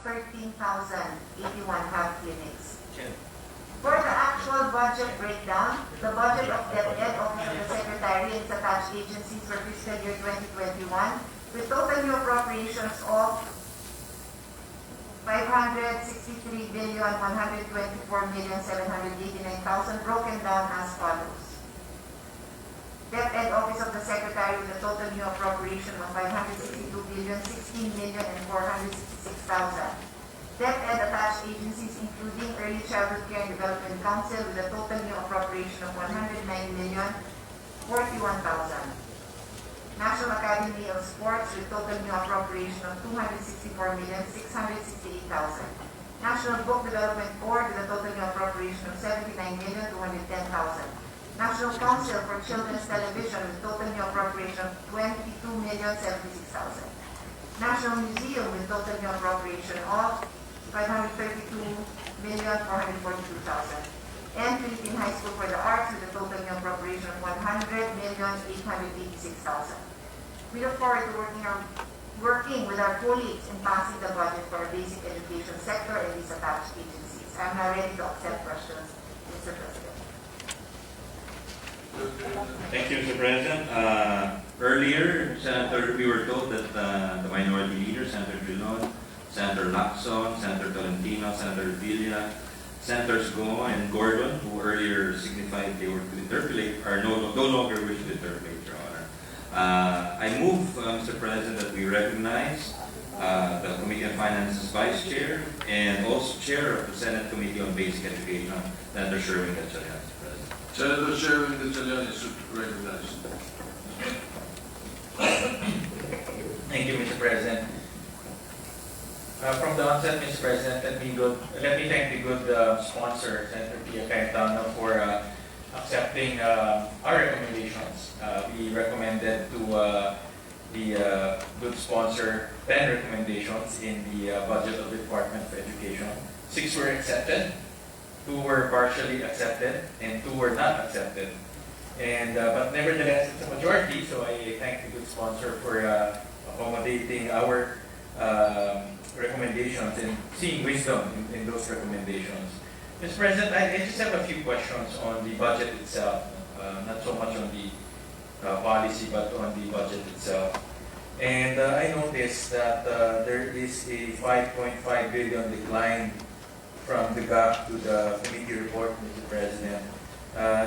13,081 health clinics. For the actual budget breakdown, the budget of DepEd, Office of the Secretary, and its attached agencies for fiscal year 2021, with total new appropriations of 563,124,789,000, broken down as follows. DepEd Office of the Secretary with a total new appropriation of 562,016,466,000. DepEd attached agencies including Early Childhood Care and Development Council with a total new appropriation of 109,041,000. National Academy of Sports with total new appropriation of 264,668,000. National Book Development Board with a total new appropriation of 79,210,000. National Council for Children's Television with total new appropriation of 22,076,000. National Museum with total new appropriation of 532,442,000. And Philippine High School for the Arts with a total new appropriation of 100,886,000. We look forward to working with our colleagues in passing the budget for our basic education sector and these attached agencies. I'm now ready to accept questions, Mr. President. Thank you, Mr. President. Earlier, Senator, we were told that the minority leaders, Senator Drilon, Senator Lacson, Senator Tolentino, Senator Villa, Senators Go and Gordon, who earlier signified they were to interpolate, are no longer wish to interpolate, Your Honor. I move, Mr. President, that we recognize the Committee on Finance's Vice Chair and also Chair of the Senate Committee on Basic Education, Senator Sherwin Gatchalian, Mr. President. Senator Sherwin Gatchalian is recognized. Thank you, Mr. President. From the onset, Mr. President, let me thank the good sponsor, Senator Pia Cayetano, for accepting our recommendations. We recommended to the good sponsor 10 recommendations in the budget of the Department of Education. 6 were accepted, 2 were partially accepted, and 2 were not accepted. And but nevertheless, it's a majority, so I thank the good sponsor for accommodating our recommendations and seeing wisdom in those recommendations. Mr. President, I just have a few questions on the budget itself, not so much on the policy, but on the budget itself. And I noticed that there is a 5.5 billion decline from the gap to the committee report, Mr. President.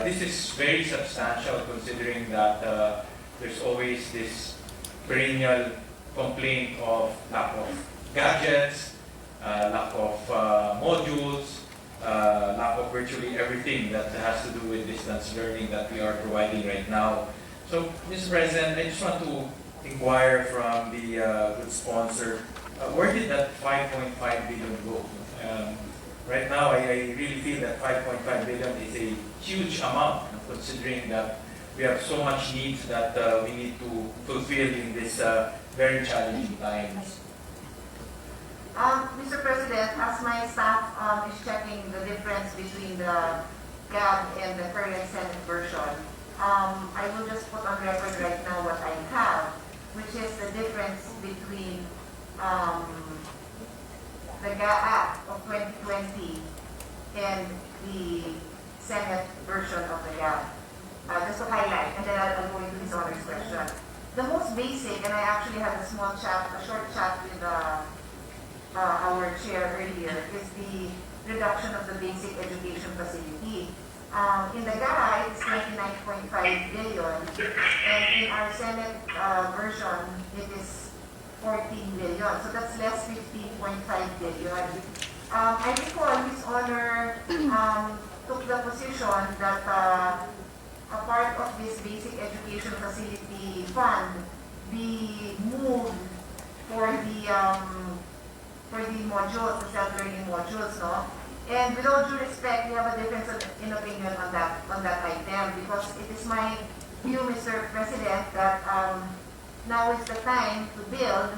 This is very substantial considering that there's always this perennial complaint of lack of gadgets, lack of modules, lack of virtually everything that has to do with distance learning that we are providing right now. So, Mr. President, I just want to inquire from the good sponsor, where did that 5.5 billion go? Right now, I really feel that 5.5 billion is a huge amount, considering that we have so much needs that we need to fulfill in this very challenging times. Mr. President, as my staff is checking the difference between the GAB and the current Senate version, I will just put on record right now what I have, which is the difference between the GAB Act of 2020 and the Senate version of the GAB. Just to highlight, and then I'll go into this honors question. The most basic, and I actually had a short chat with our chair earlier, is the reduction of the basic education facility. In the GAA, it's 29.5 billion, and in our Senate version, it is 14 billion. So that's less 15.5 billion. I recall His Honor took the position that a part of this basic education facility fund be moved for the modules, the self-learning modules, no? And with all due respect, we have a difference in opinion on that item, because it is my view, Mr. President, that now is the time to build.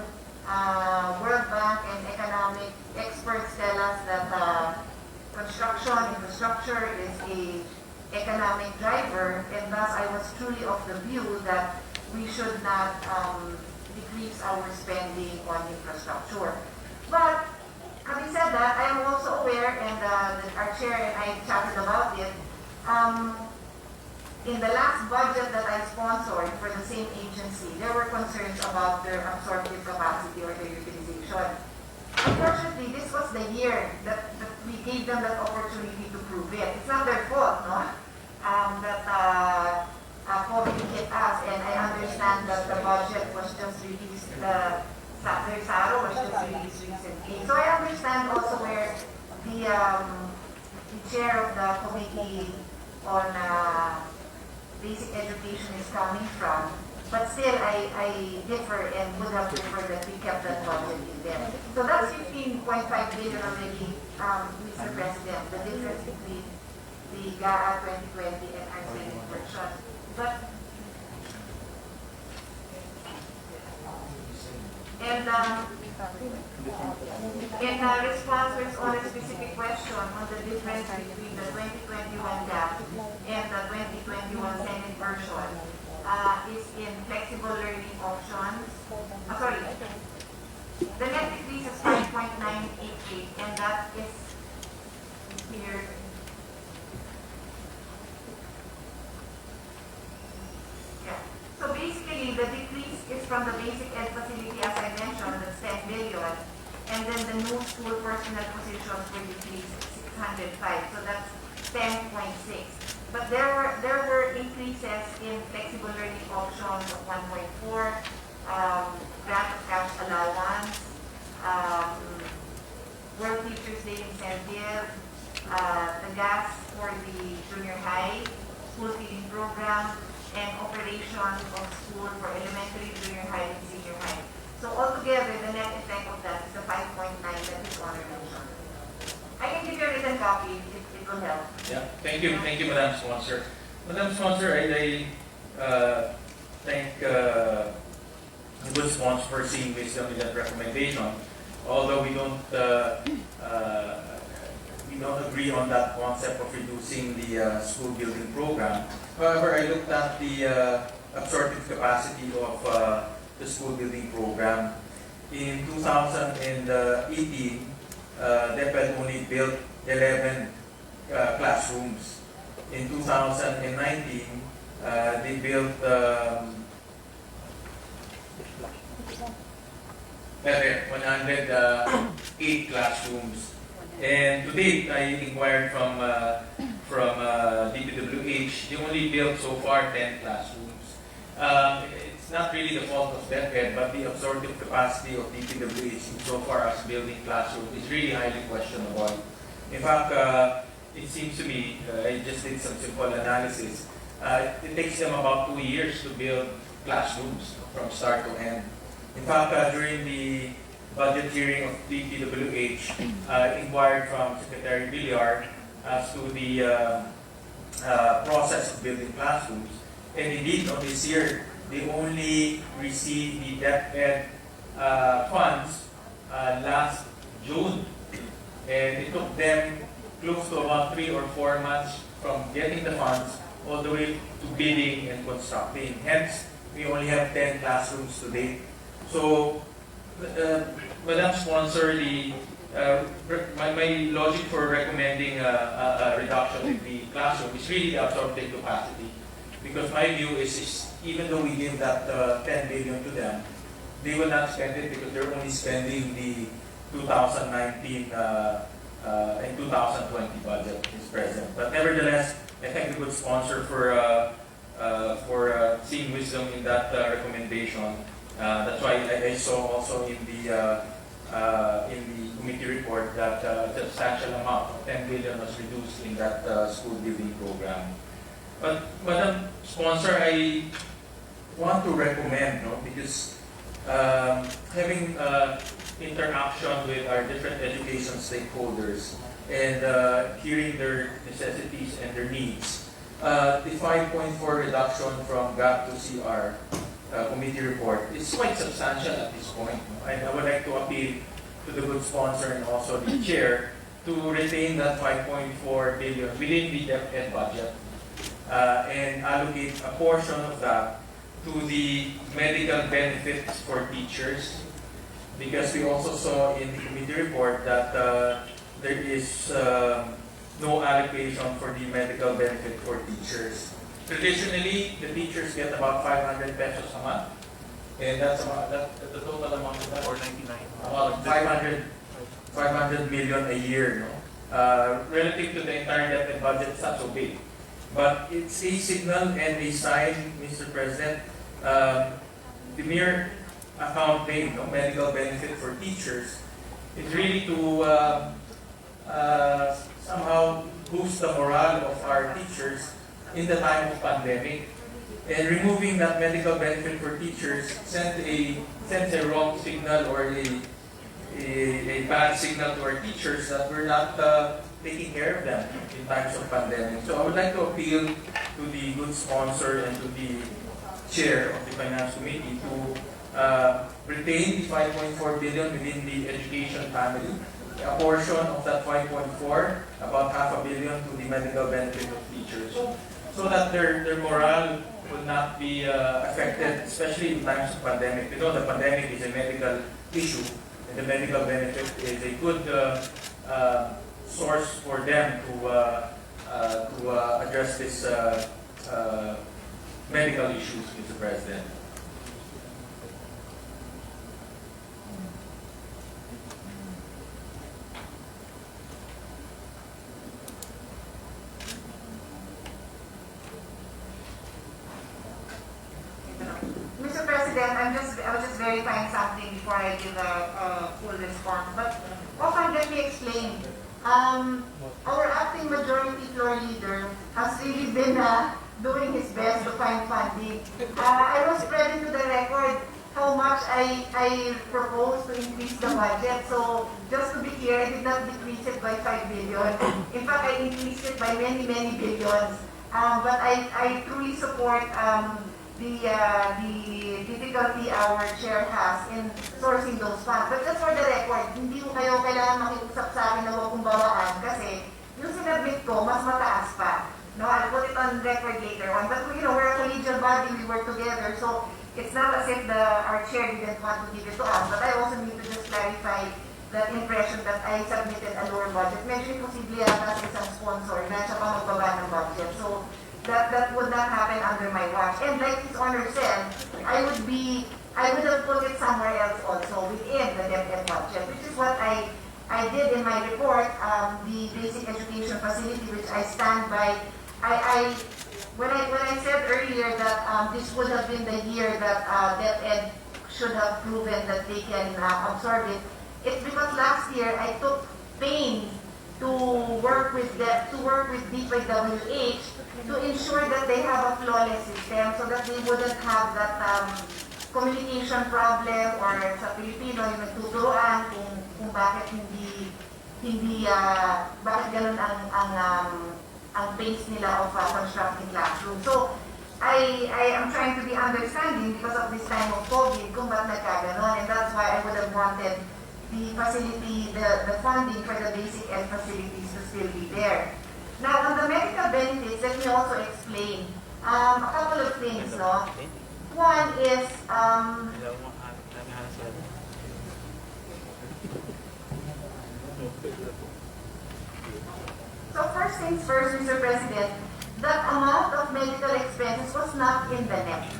World Bank and economic experts tell us that construction, infrastructure is a economic driver, and thus I was truly of the view that we should not decrease our spending on infrastructure. But Chair and I chatted about it. In the last budget that I sponsored for the same agency, there were concerns about their absorptive capacity or their utilization. Unfortunately, this was the year that we gave them that opportunity to prove it. It's not their fault, no? That COVID hit us, and I understand that the budget was just released, their SARO was just released recently. So I understand also where the chair of the committee on basic education is coming from, but still I differ and would have preferred that we kept that budget in there. So that's 15.5 billion already, Mr. President, the difference between the GAA 2020 and our Senate version. But in response on a specific question on the difference between the 2021 GAP and the 2021 Senate version is in flexible learning options. The net decrease is 5.988, and that is here. Yeah. So basically, the decrease is from the basic ed facility, as I mentioned, that's 10 billion, and then the new school personnel positions were decreased 605. So that's 10.6. But there were increases in flexible learning options of 1.4, grant of cash allowance, World Teachers Day incentive, the gas for the junior high, school feeding program, and operations of school for elementary, junior high, and senior high. So altogether, the net effect of that is the 5.9 that is Honor mentioned. I can give you a written copy if it will help. Yeah, thank you, Madam Sponsor. Madam Sponsor, I thank the good sponsor for seeing wisdom in that recommendation. Although we don't agree on that concept of reducing the school building program. However, I looked at the absorptive capacity of the school building program. In 2018, DepEd only built 11 classrooms. In 2019, they built 108 classrooms. And today, I inquired from DPWH, they only built so far 10 classrooms. It's not really the fault of DepEd, but the absorptive capacity of DPWH so far as building classrooms is really highly questionable. In fact, it seems to me, I just did some simple analysis, it takes them about 2 years to build classrooms from start to end. In fact, during the budget hearing of DPWH, inquired from Secretary Villar as to the process of building classrooms. And indeed, on this year, they only received the DepEd funds last June. And it took them close to about 3 or 4 months from getting the funds all the way to bidding and constructing. Hence, we only have 10 classrooms today. So, Madam Sponsor, my logic for recommending a reduction in the classroom is really the absorptive capacity. Because my view is even though we give that 10 billion to them, they will not spend it because they're only spending the 2019 and 2020 budget is present. But nevertheless, I thank the good sponsor for seeing wisdom in that recommendation. That's why I saw also in the committee report that a substantial amount of 10 billion was reduced in that school building program. But Madam Sponsor, I want to recommend, because having interaction with our different education stakeholders and hearing their necessities and their needs, the 5.4 reduction from GAP to CR committee report is quite substantial at this point. And I would like to appeal to the good sponsor and also the chair to retain that 5.4 billion within the DepEd budget and allocate a portion of that to the medical benefits for teachers, because we also saw in the committee report that there is no allocation for the medical benefit for teachers. Traditionally, the teachers get about 500 pesos a month, and that's about the total amount of that. 499. About 500 million a year, no? Relative to the entire DepEd budget, it's not so big. But it's a signal and a sign, Mr. President, the mere account name, no, medical benefit for teachers, is really to somehow boost the morale of our teachers in the time of pandemic. And removing that medical benefit for teachers sends a wrong signal or a bad signal to our teachers that we're not taking care of them in times of pandemic. So I would like to appeal to the good sponsor and to the chair of the Finance Committee to retain the 5.4 billion within the education family. A portion of that 5.4, about $500 million to the medical benefit of teachers, so that their morale will not be affected, especially in times of pandemic. We know the pandemic is a medical issue, and the medical benefit is a good source for them to address this medical issues, Mr. President. Mr. President, I was just verifying something before I give a full response. But often, let me explain. Our acting majority floor leader has really been doing his best to find funding. I was spreading to the record how much I proposed to increase the budget. So just to be clear, I did not decrease it by 5 billion. In fact, I increased it by many, many billions. But I truly support the difficulty our chair has in sourcing those funds. But just for the record, hindi ko kayo kailangan makiusap sa akin na huwag kong bawaan kasi yung sinabit ko, mas mataas pa. No, I'll put it on record later on. But we're a collegial body, we work together, so it's not as if our chair didn't want to give it to us. But I also need to just clarify that impression that I submitted a lower budget. Medyo imposible yata sa isang sponsor na siya pa magbaba ng budget. So that would not happen under my watch. And like His Honor said, I would have put it somewhere else also within the DepEd budget, which is what I did in my report, the basic education facility, which I stand by. When I said earlier that this would have been the year that DepEd should have proven that they can absorb it, it's because last year I took pains to work with DPWH to ensure that they have a flawless system so that they wouldn't have that communication problem or sa Pilipino yung nagtuturoan kung bakit bakit ganun ang base nila of constructing classroom. So I am trying to be understanding because of this time of COVID kung ba't nagkaganon, and that's why I would have wanted the facility, the funding for the basic ed facilities to still be there. Now, on the medical benefits, let me also explain a couple of things, no? One is, so first things first, Mr. President, that amount of medical expenses was not in the net.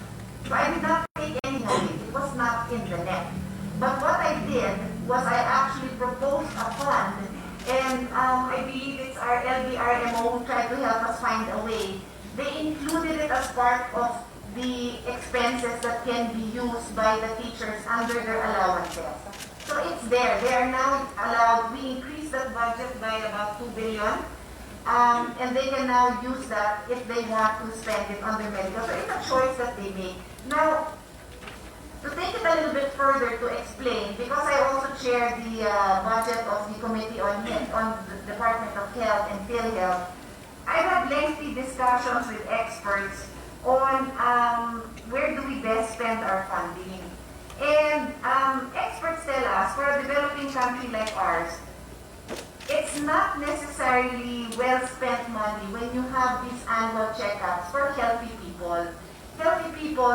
So I did not take any of it. It was not in the net. But what I did was I actually proposed a fund, and I believe it's our LBRMO who tried to help us find a way. They included it as part of the expenses that can be used by the teachers under their allowances. So it's there. They are now allowed. We increased that budget by about 2 billion. And they can now use that if they want to spend it on their medical. So it's a choice that they make. Now, to take it a little bit further to explain, because I also chair the budget of the Committee on the Department of Health and PhilHealth, I've had lengthy discussions with experts on where do we best spend our funding. And experts tell us, for a developing country like ours, it's not necessarily well-spent money when you have these annual checkups for healthy people. Healthy people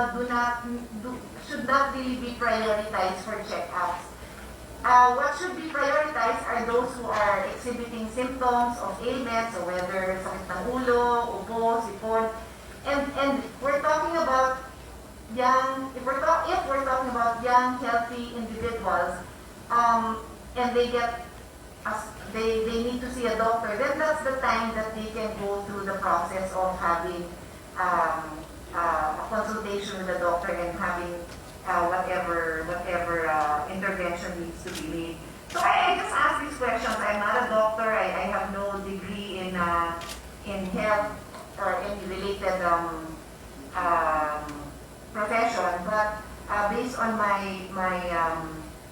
should not really be prioritized for checkups. what should be prioritized are those who are exhibiting symptoms of ailments, so whether sakit ng ulo, ubo, sipon, and we're talking about young, if we're talking about young, healthy individuals, and they get, they need to see a doctor, then that's the time that they can go through the process of having a consultation with the doctor and having whatever intervention needs to be made. So I just ask these questions. I'm not a doctor. I have no degree in health or any related profession, but based on my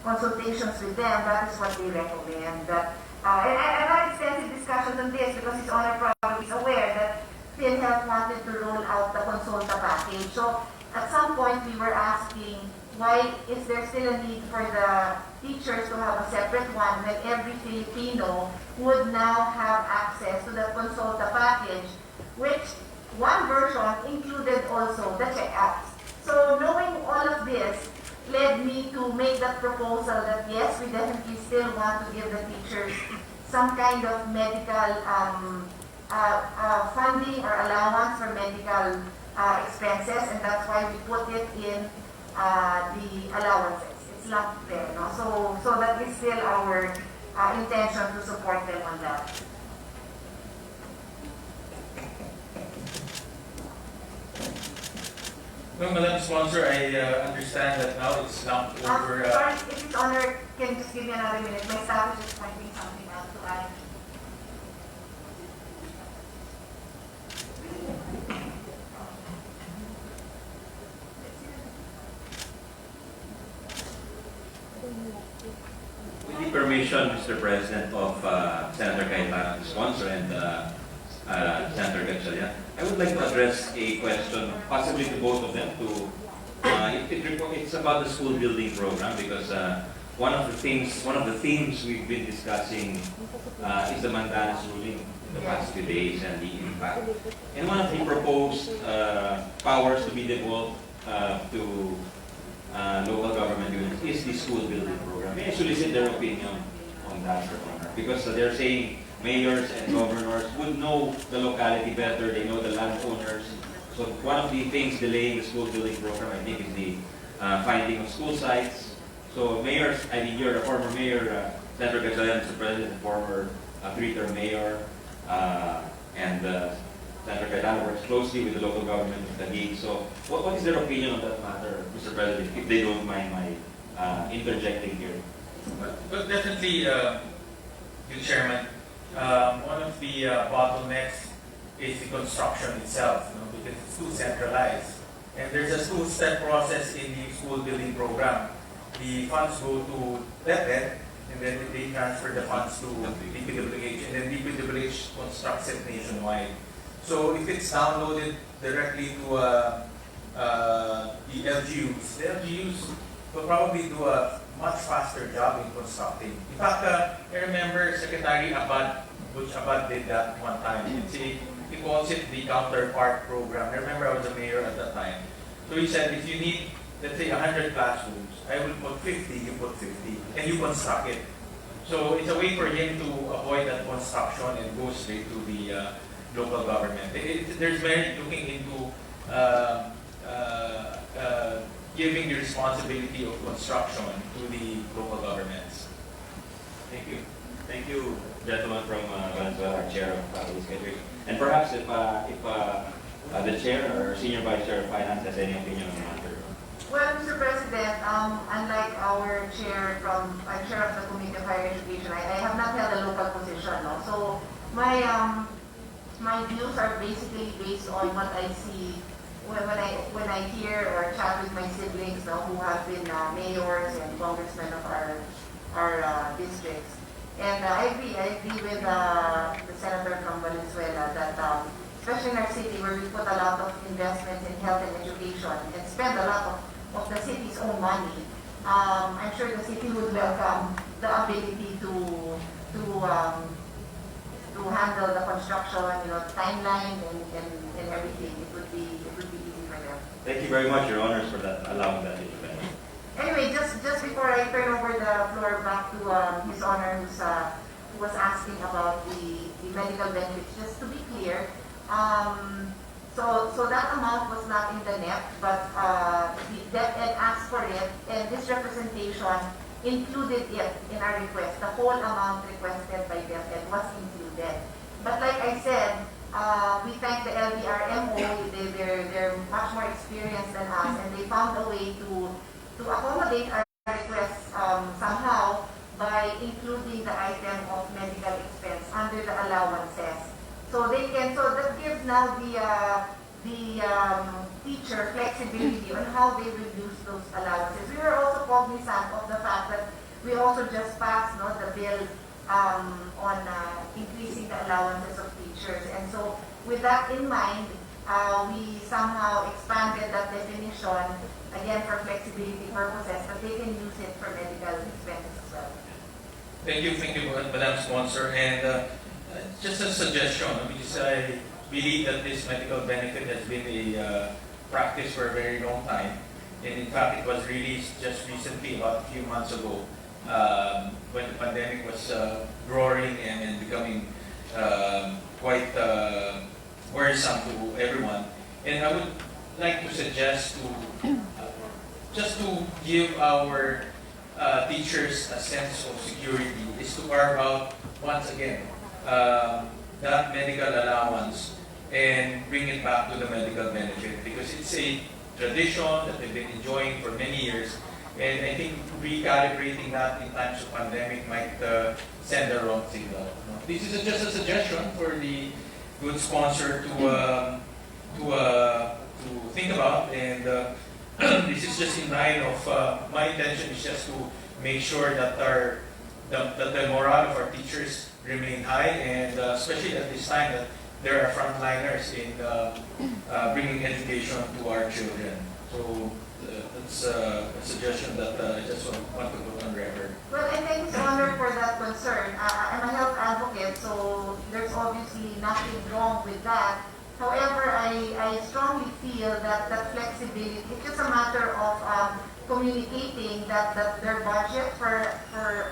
consultations with them, that is what they recommend. And I've had extensive discussions on this because His Honor probably is aware that PhilHealth wanted to roll out the Consulta package. So at some point we were asking, why is there still a need for the teachers to have a separate one when every Filipino would now have access to the Consulta package, which one version included also the checkups. So knowing all of this led me to make that proposal that yes, we definitely still want to give the teachers some kind of medical funding or allowance for medical expenses, and that's why we put it in the allowances. It's lumped there, no? So that is still our intention to support them on that. No, Madam Sponsor, I understand that now it's lumped over. Sorry, if His Honor can just give me another minute. My staff is just finding something else to add. With the permission, Mr. President, of Senator Cayetano, the sponsor, and Senator Gatchalian, I would like to address a question, possibly to both of them. It's about the school building program, because one of the themes we've been discussing is the Mandanas ruling in the past few days and the impact. And one of the proposed powers to be devolved to local government units is the school building program. May I solicit their opinion on that, Your Honor? Because they're saying mayors and governors would know the locality better, they know the landowners. So one of the things delaying the school building program, I think, is the finding of school sites. So mayors, I mean, you're a former mayor, Senator Gatchalian, Mr. President, a former three-term mayor, and Senator Cayetano works closely with the local government of Taguig. So what is their opinion on that matter, Mr. President, if they don't mind my interjecting here? But definitely, Good Chairman, one of the bottlenecks is the construction itself, because it's too centralized. And there's a two-step process in the school building program. The funds go to DepEd, and then they transfer the funds to DPWH, and then DPWH constructs it nationwide. So if it's downloaded directly to the LGUs will probably do a much faster job in constructing. In fact, I remember Secretary Abad, Butch Abad did that one time. He calls it the counterpart program. I remember I was a mayor at that time. So he said, if you need, let's say, 100 classrooms, I will put 50, you put 50, and you construct it. So it's a way for him to avoid that construction and go straight to the local government. There's merit looking into giving the responsibility of construction to the local governments. Thank you. Thank you, gentleman from Valenzuela, our chair of this country. And perhaps if the chair or senior vice chair of finance has any opinion on the matter. Well, Mr. President, unlike our chair I'm chair of the Committee of Higher Education, I have not held a local position. No? So my views are basically based on what I see when I hear or chat with my siblings who have been mayors and congressmen of our districts. And I agree with the senator from Valenzuela that especially in our city where we put a lot of investments in health and education and spend a lot of the city's own money, I'm sure the city would welcome the ability to handle the construction, timeline and everything. It would be easy for them. Thank you very much, Your Honors, for that allowing that intervention. Anyway, just before I turn over the floor back to His Honor, who was asking about the medical benefits, just to be clear, so that amount was not in the NEP, but the DepEd asked for it, and this representation included it in our request. The whole amount requested by DepEd was included. But like I said, we thank the LBRMO. They're much more experienced than us, and they found a way to accommodate our requests somehow by including the item of medical expense under the allowances. So that gives now the teacher flexibility on how they will use those allowances. We were also cognizant of the fact that we also just passed the bill on increasing the allowances of teachers. And so with that in mind, we somehow expanded that definition, again for flexibility purposes, but they can use it for medical expenses as well. Thank you, Madam Sponsor. And just a suggestion, because I believe that this medical benefit has been a practice for a very long time. And in fact, it was released just recently, about a few months ago, when the pandemic was roaring and becoming quite worrisome to everyone. And I would like to suggest just to give our teachers a sense of security is to carve out, once again, that medical allowance and bring it back to the medical benefit, because it's a tradition that they've been enjoying for many years. And I think recalibrating that in times of pandemic might send the wrong signal. This is just a suggestion for the good sponsor to think about, and this is just in line of my intention is just to make sure that the morale of our teachers remain high, and especially at this time that there are frontliners in bringing education to our children. So that's a suggestion that I just want to put on record. Well, and thank you, Honor, for that concern. I'm a health advocate, so there's obviously nothing wrong with that. However, I strongly feel that flexibility, it's just a matter of communicating that their budget for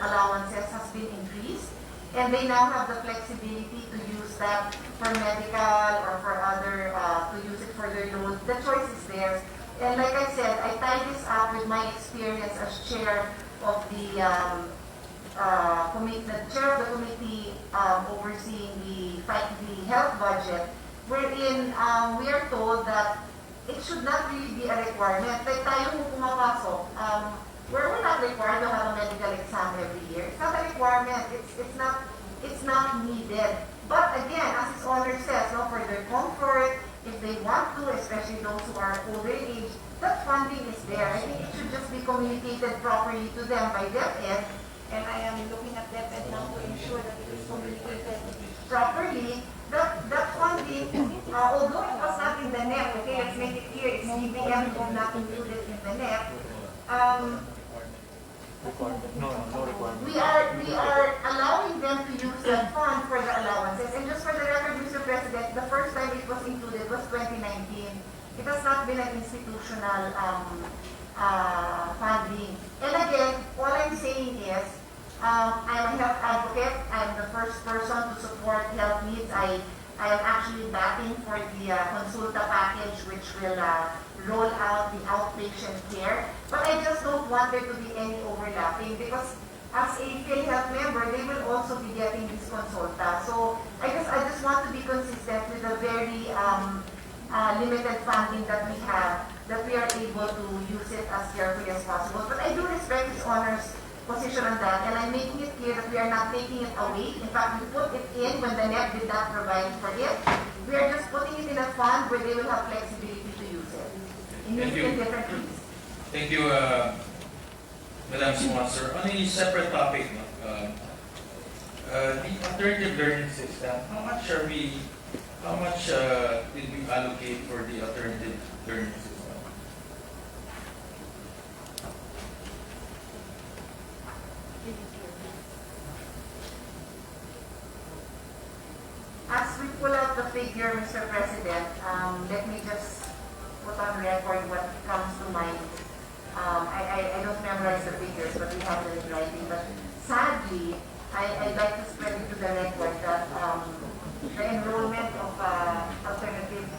allowances has been increased, and they now have the flexibility to use that for medical or for other, to use it for their load. The choice is theirs. And like I said, I tie this up with my experience as chair of the chair of the committee overseeing the health budget, wherein we are told that it should not really be a requirement. Like tayo kung pumapasok, we're not required to have a medical exam every year. It's not a requirement. It's not needed. But again, as His Honor says, for their comfort, if they want to, especially those who are older age, that funding is there. I think it should just be communicated properly to them by DepEd, and I am looking at DepEd now to ensure that it is communicated properly. That funding, although it was not in the NEP, okay, let's make it clear, it's DPM was not included in the NEP. We are allowing them to use that fund for the allowances. And just for the record, Mr. President, the first time it was included was 2019. It has not been an institutional funding. And again, all I'm saying is, I'm a health advocate. I'm the first person to support health needs. I am actually batting for the Consulta package, which will roll out the outpatient care. But I just don't want there to be any overlapping, because as a PhilHealth member, they will also be getting this Consulta. So I just want to be consistent with the very limited funding that we have, that we are able to use it as carefully as possible. But I do respect His Honor's position on that, and I'm making it clear that we are not taking it away. In fact, we put it in when the NEP did not provide for it. We are just putting it in a fund where they will have flexibility to use it in different ways. Thank you, Madam Sponsor. On a separate topic, the alternative learning system, how much did we allocate for the alternative learning system? As we pull out the figure, Mr. President, let me just put on record what comes to mind. I don't memorize the figures, but we have them in writing. But sadly, I'd like to spread it to the record that the enrollment of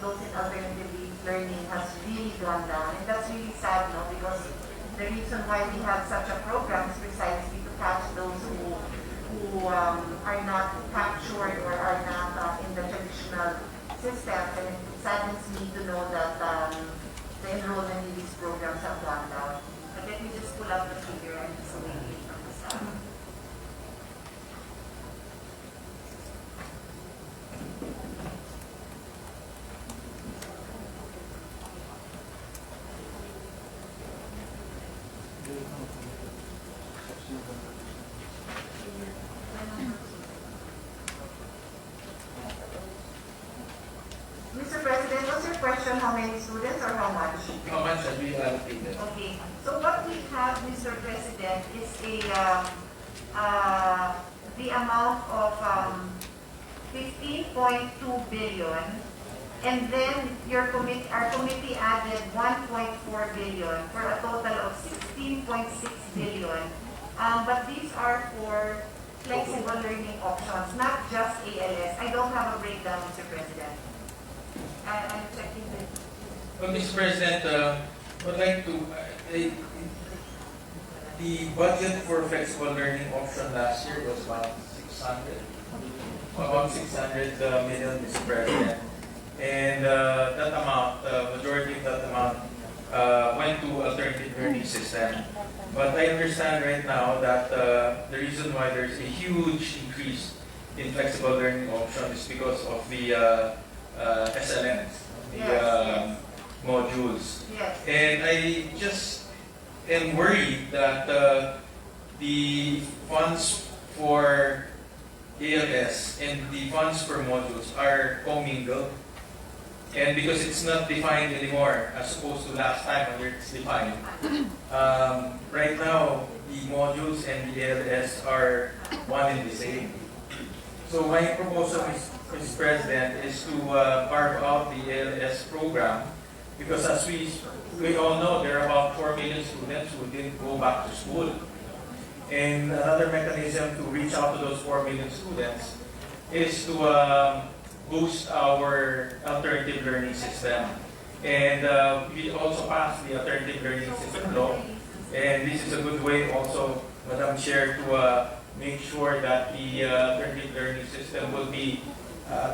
those in alternative learning has really gone down. And that's really sad, no? Because the reason why we have such a program is precisely to catch those who are not captured or are not in the traditional system. And it saddens me to know that the enrollment in these programs have gone down. But let me just pull up the figure and just wait from the staff. Mr. President, what's your question? How many students or how much? How much have we allocated? Okay. So what we have, Mr. President, is the amount of 15.2 billion, and then our committee added 1.4 billion for a total of 16.6 billion. But these are for flexible learning options, not just ALS. I don't have a breakdown, Mr. President. I'm checking this. Well, Mr. President, would like to, the budget for flexible learning option last year was about 600 million, Mr. President. And that amount, majority of that amount went to alternative learning system. But I understand right now that the reason why there's a huge increase in flexible learning option is because of the SLNs, the modules. Yes. And I just am worried that the funds for ALS and the funds for modules are commingled. And because it's not defined anymore as opposed to last time when it's defined, right now the modules and the ALS are one and the same. So my proposal, Mr. President, is to carve out the ALS program, because as we all know, there are about 4 million students who didn't go back to school. And another mechanism to reach out to those 4 million students is to boost our alternative learning system. And we also passed the alternative learning system law. And this is a good way also, Madam Chair, to make sure that the alternative learning system will be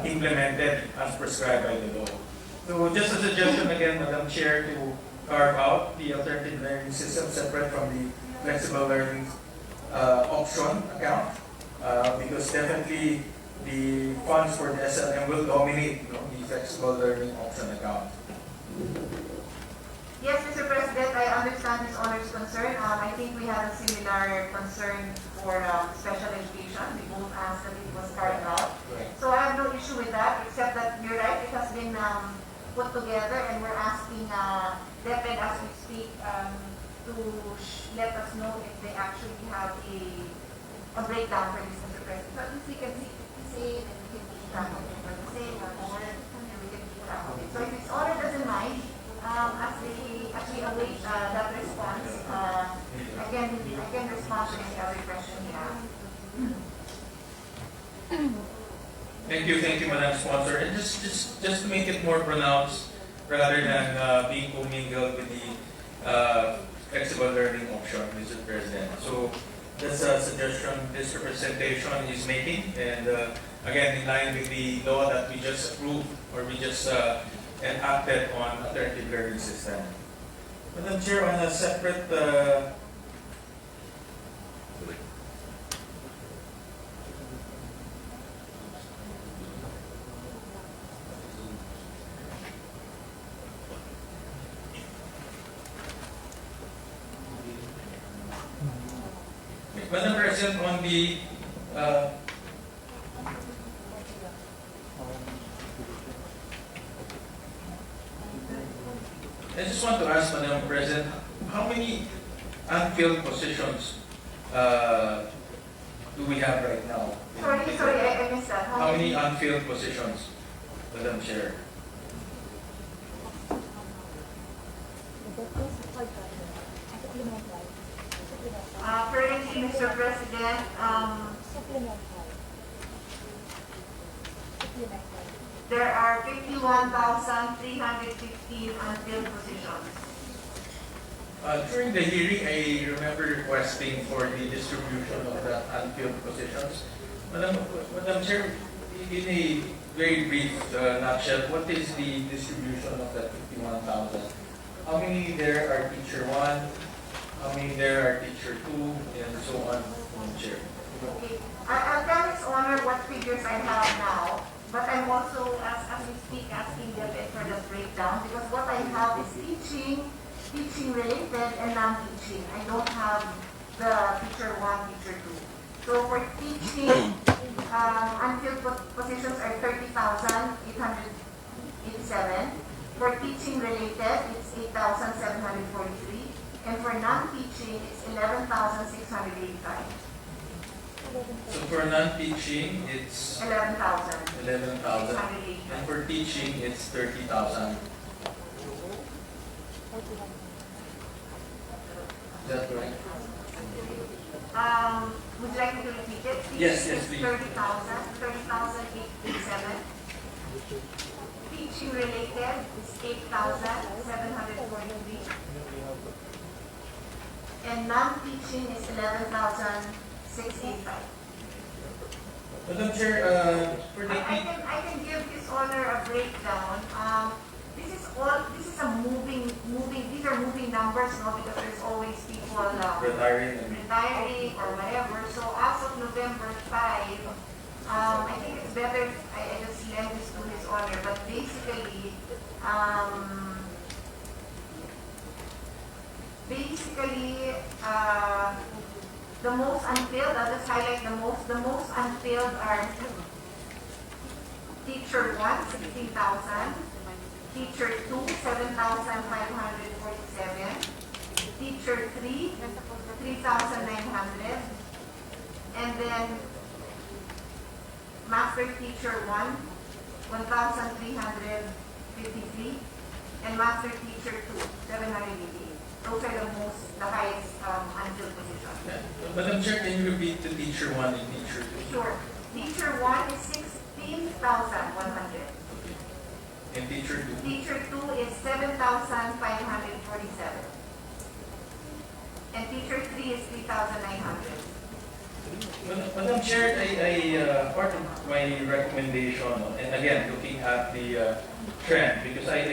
implemented as prescribed by the law. So just a suggestion again, Madam Chair, to carve out the alternative learning system separate from the flexible learning option account, because definitely the funds for the SLM will dominate the flexible learning option account. Yes, Mr. President, I understand Ms. Honor's concern. I think we have a similar concern for special education. We both asked that it was carved out. Right. So I have no issue with that, except that you're right, it has been put together, and we're asking DepEd as we speak to let us know if they actually have a breakdown for this, Mr. President. So at least we can see it and we can keep track of it for the same or more, and we can keep track of it. So if Ms. Honor doesn't mind, as we await that response, I can respond to any other question you have. Thank you, Madam Sponsor. And just to make it more pronounced, rather than being commingled with the flexible learning option, Mr. President. So that's a suggestion this representation is making, and again, in line with the law that we just approved or we just enacted on alternative learning system. Madam Chair, on a separate Madam President, on the I just want to ask, Madam President, how many unfilled positions do we have right now? Sorry, I missed that. How many unfilled positions, Madam Chair? Mr. President, there are 51,315 unfilled positions. During the hearing, I remember requesting for the distribution of the unfilled positions. Madam Chair, in a very brief nutshell, what is the distribution of that 51,000? How many there are teacher 1? How many there are teacher 2? And so on, Madam Chair. Okay. I'll tell His Honor what figures I have now, but I'm also, as we speak, asking DepEd for the breakdown because what I have is teaching related, and non-teaching. I don't have the teacher 1, teacher 2. So for teaching, unfilled positions are 30,887. For teaching related, it's 8,743. And for non-teaching, it's 11,685. So for non-teaching, it's 11,000. 11,000. And for teaching, it's 30,000. Is that correct? Would you like me to repeat it? Yes, please. 30,887. Teaching related is 8,743. And non-teaching is 11,685. Madam Chair, for the I can give His Honor a breakdown. These are moving numbers, no, because there's always people retiring or whatever. So as of November 5, I think it's better if I just lend this to His Honor. But basically, the most unfilled, I'll just highlight the most unfilled are teacher 1, 16,000. Teacher 2, 7,547. Teacher 3, 3,900. And then master teacher 1, 1,353. And master teacher 2, 788. Those are the highest unfilled positions. Madam Chair, can you repeat the teacher 1 and teacher 2? Sure. Teacher 1 is 16,100. And teacher 2? Teacher 2 is 7,547. And teacher 3 is 3,900. Madam Chair, part of my recommendation, and again, looking at the trend, because I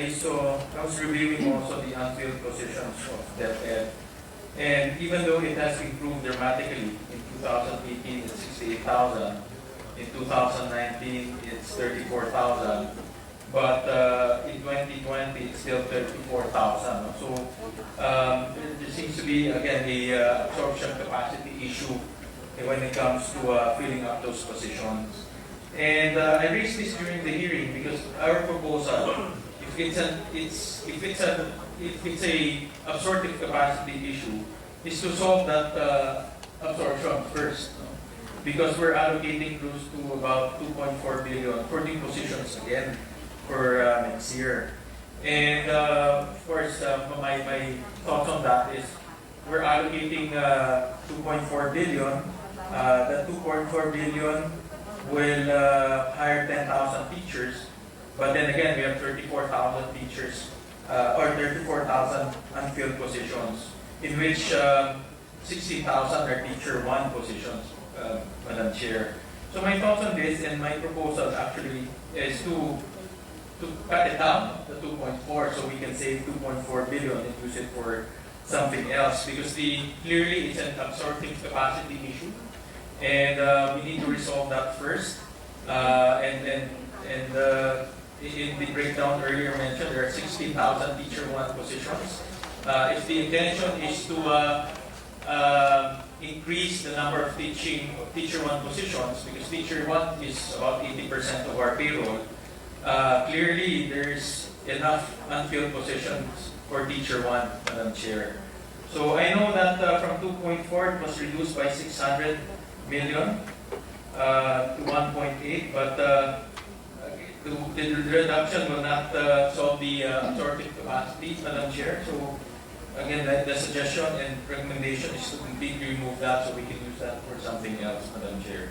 was reviewing also the unfilled positions of DepEd, and even though it has improved dramatically, in 2018 it's 68,000, in 2019 it's 34,000, but in 2020 it's still 34,000. So there seems to be again a absorption capacity issue when it comes to filling up those positions. And I raised this during the hearing because our proposal, if it's a absorptive capacity issue, is to solve that absorption first, no? Because we're allocating close to about 2.4 billion, 14 positions again for next year. And of course, my thoughts on that is we're allocating 2.4 billion. The 2.4 billion will hire 10,000 teachers, but then again we have 34,000 teachers or 34,000 unfilled positions, in which 16,000 are teacher 1 positions, Madam Chair. So my thoughts on this and my proposal actually is to cut it down to 2.4 so we can save 2.4 billion and use it for something else, because clearly it's an absorptive capacity issue. And we need to resolve that first. In the breakdown earlier mentioned, there are 16,000 teacher 1 positions. If the intention is to increase the number of teacher 1 positions, because teacher 1 is about 80% of our payroll, clearly there's enough unfilled positions for teacher 1, Madam Chair. So I know that from 2.4 it was reduced by 600 million to 1.8, but the reduction will not solve the absorptive capacity, Madam Chair. So again, the suggestion and recommendation is to completely remove that so we can use that for something else, Madam Chair.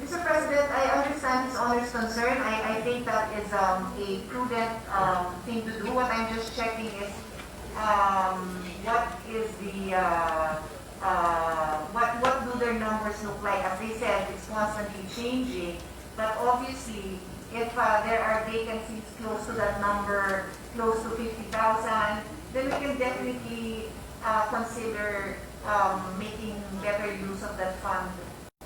Mr. President, I understand His Honor's concern. I think that is a prudent thing to do. What I'm just checking is what is the what do their numbers look like? As they said, it's constantly changing. But obviously, if there are vacancies close to that number, close to 50,000, then we can definitely consider making better use of that fund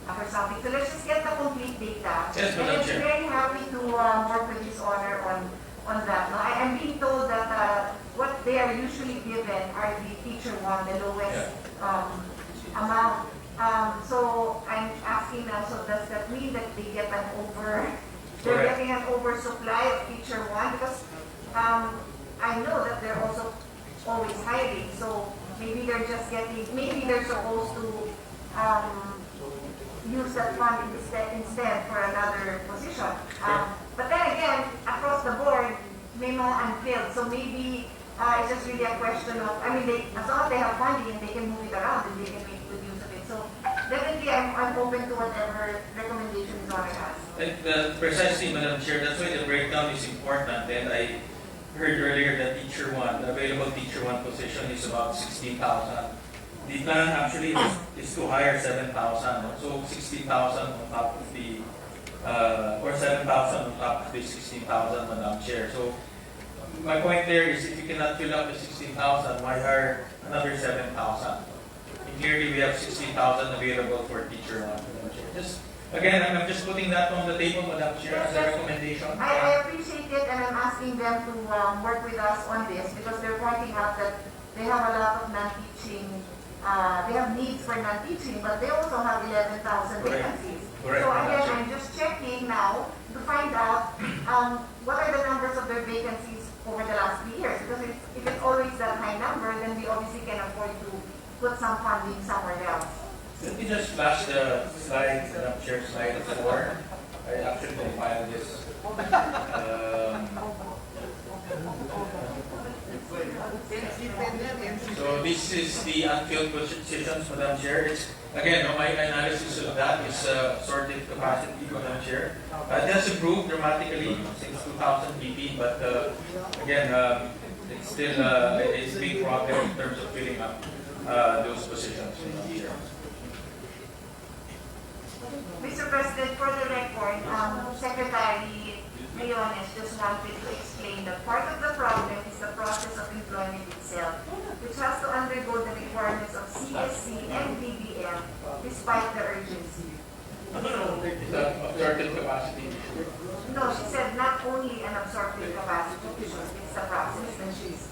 for something. So let's just get the complete data. Yes, and Madam I'm Chair. very happy to work with His Honor on that. No, I'm being told that what they are usually given are the teacher one, the lowest amount. So I'm asking now, so does that mean that they get an they're Correct. getting an oversupply of teacher one? Because I know that they're also always hiring, so maybe they're just getting, maybe they're supposed to use that fund instead for another position. But then again, across the board, may mga unfilled. So maybe it's just really a question of, I mean, as long as they have funding and they can move it around and they can make good use of it. So definitely I'm open to whatever recommendation His Honor has. Precisely, Madam Chair, that's why the breakdown is important. And I heard earlier that teacher one, the available teacher one position is about 16,000. The plan actually is to hire 7,000, so 16,000 on top of the, or 7,000 on top of the 16,000, Madam Chair. So my point there is if you cannot fill up the 16,000, why hire another 7,000? Clearly, we have 16,000 available for teacher one, Madam Chair. Just again, I'm just putting that on the table, Madam Chair, as a recommendation. I appreciate it, and I'm asking them to work with us on this because they're pointing out that they have a lot of non-teaching. They have needs for non-teaching, but they also have 11,000 vacancies. Correct. So again, I'm just checking now to find out what are the numbers of their vacancies over the last 3 years. Because if it's always that high number, then we obviously can afford to put some funding somewhere else. Let me just flash the slide, Madam Chair, slide 4. I actually compiled this. So this is the unfilled positions, Madam Chair. It's, again, my analysis of that is sorted capacity, Madam Chair. It has improved dramatically since 2000 BP, but again, it's still a big problem in terms of filling up those positions, Madam Chair. Mr. President, for the record, Secretary Briones just wanted to explain that part of the problem is the process of employment itself, which has to undergo the requirements of CSC and DBM despite the urgency. Is that absorptive capacity? No, she said not only an absorptive capacity issue, it's the process that she's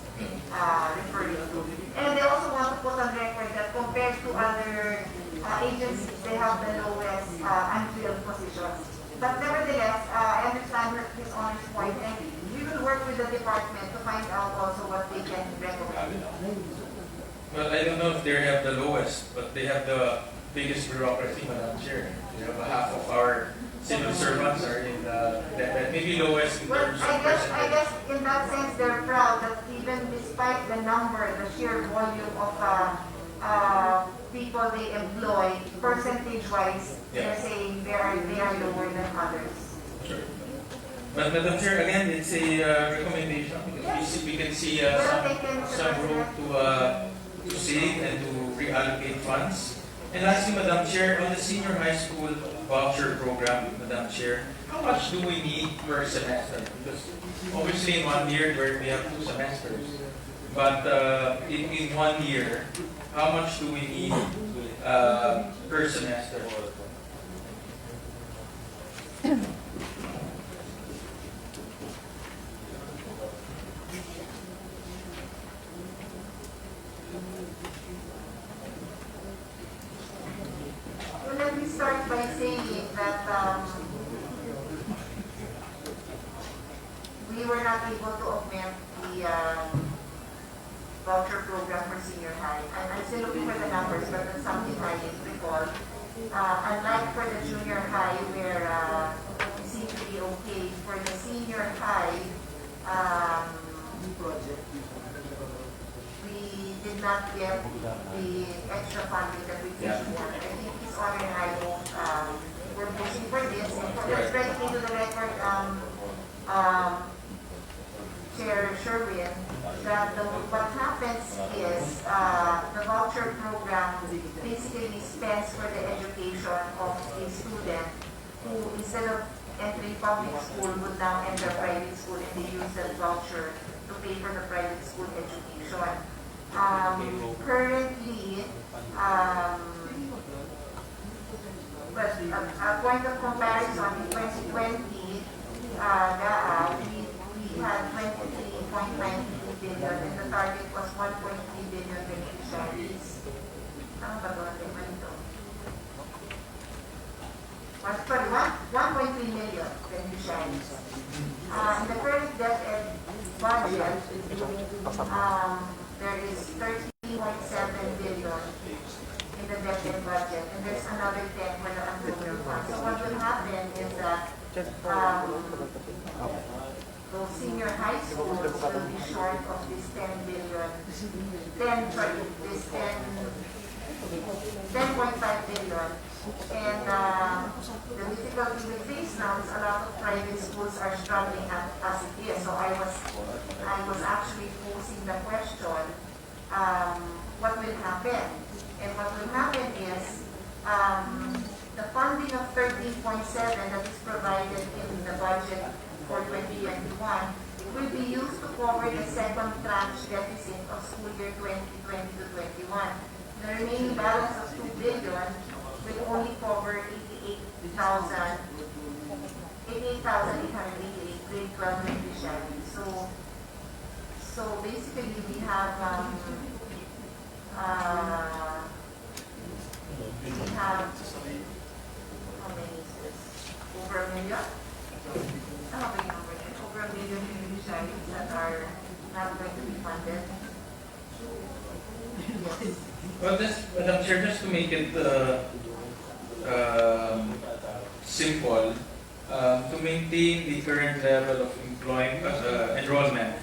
referring to. And they also want to put on record that compared to other agencies, they have the lowest unfilled positions. But nevertheless, I understand His Honor's point, and we will work with the department to find out also what they can recommend. Well, I don't know if they have the lowest, but they have the biggest bureaucracy, Madam Chair. They have half of our civil servants are in that maybe lowest in Well, terms of I percentage. guess in that sense, they're proud that even despite the number, the sheer volume of people they employ, percentage-wise, they're saying they are lower than others. Sure. But Madam Chair, again, it's a recommendation because we can see some room to save and to reallocate funds. And lastly, Madam Chair, on the senior high school voucher program, Madam Chair, how much do we need per semester? Because obviously in 1 year we have 2 semesters. But in 1 year, how much do we need per semester? not able to augment the voucher program for senior high. I'm still looking for the numbers, but that's something I recall. Unlike for the junior high, where it seemed to be okay, for the senior high, we did not get the extra funding that we pushed for. I think His Honor and I both were pushing for this. And for let's bring it into the record, Chair Sherwin, that what happens is the voucher program basically spends for the education of a student who, instead of entering public school, would now enter private school, and they use that voucher to pay for the private school education. Currently, but a point of comparison, in 2020, we had 23.92 billion, and the target was 1.3 billion beneficiaries. Ano ba ito? Sorry, 1.3 million beneficiaries. In the current DepEd budget, there is 30.7 billion in the DepEd budget, and there's another 10 for the unprogram fund. So what will happen is that those senior high schools will be short of this 10 billion, this 10.5 billion. And the difficulty we face now is a lot of private schools are struggling as it is. So I was actually posing the question, what will happen? And what will happen is the funding of 13.7 that is provided in the budget for 2021 will be used to cover the second tranche deficit of school year 2020 to 21. The remaining balance of 2 billion will only cover 88,888 grade 12 beneficiaries. So basically we have how many is this? Over a million? Over a million beneficiaries that are not going to be funded. Yes. Well, Madam Chair, just to make it simple, to maintain the current level of enrollment,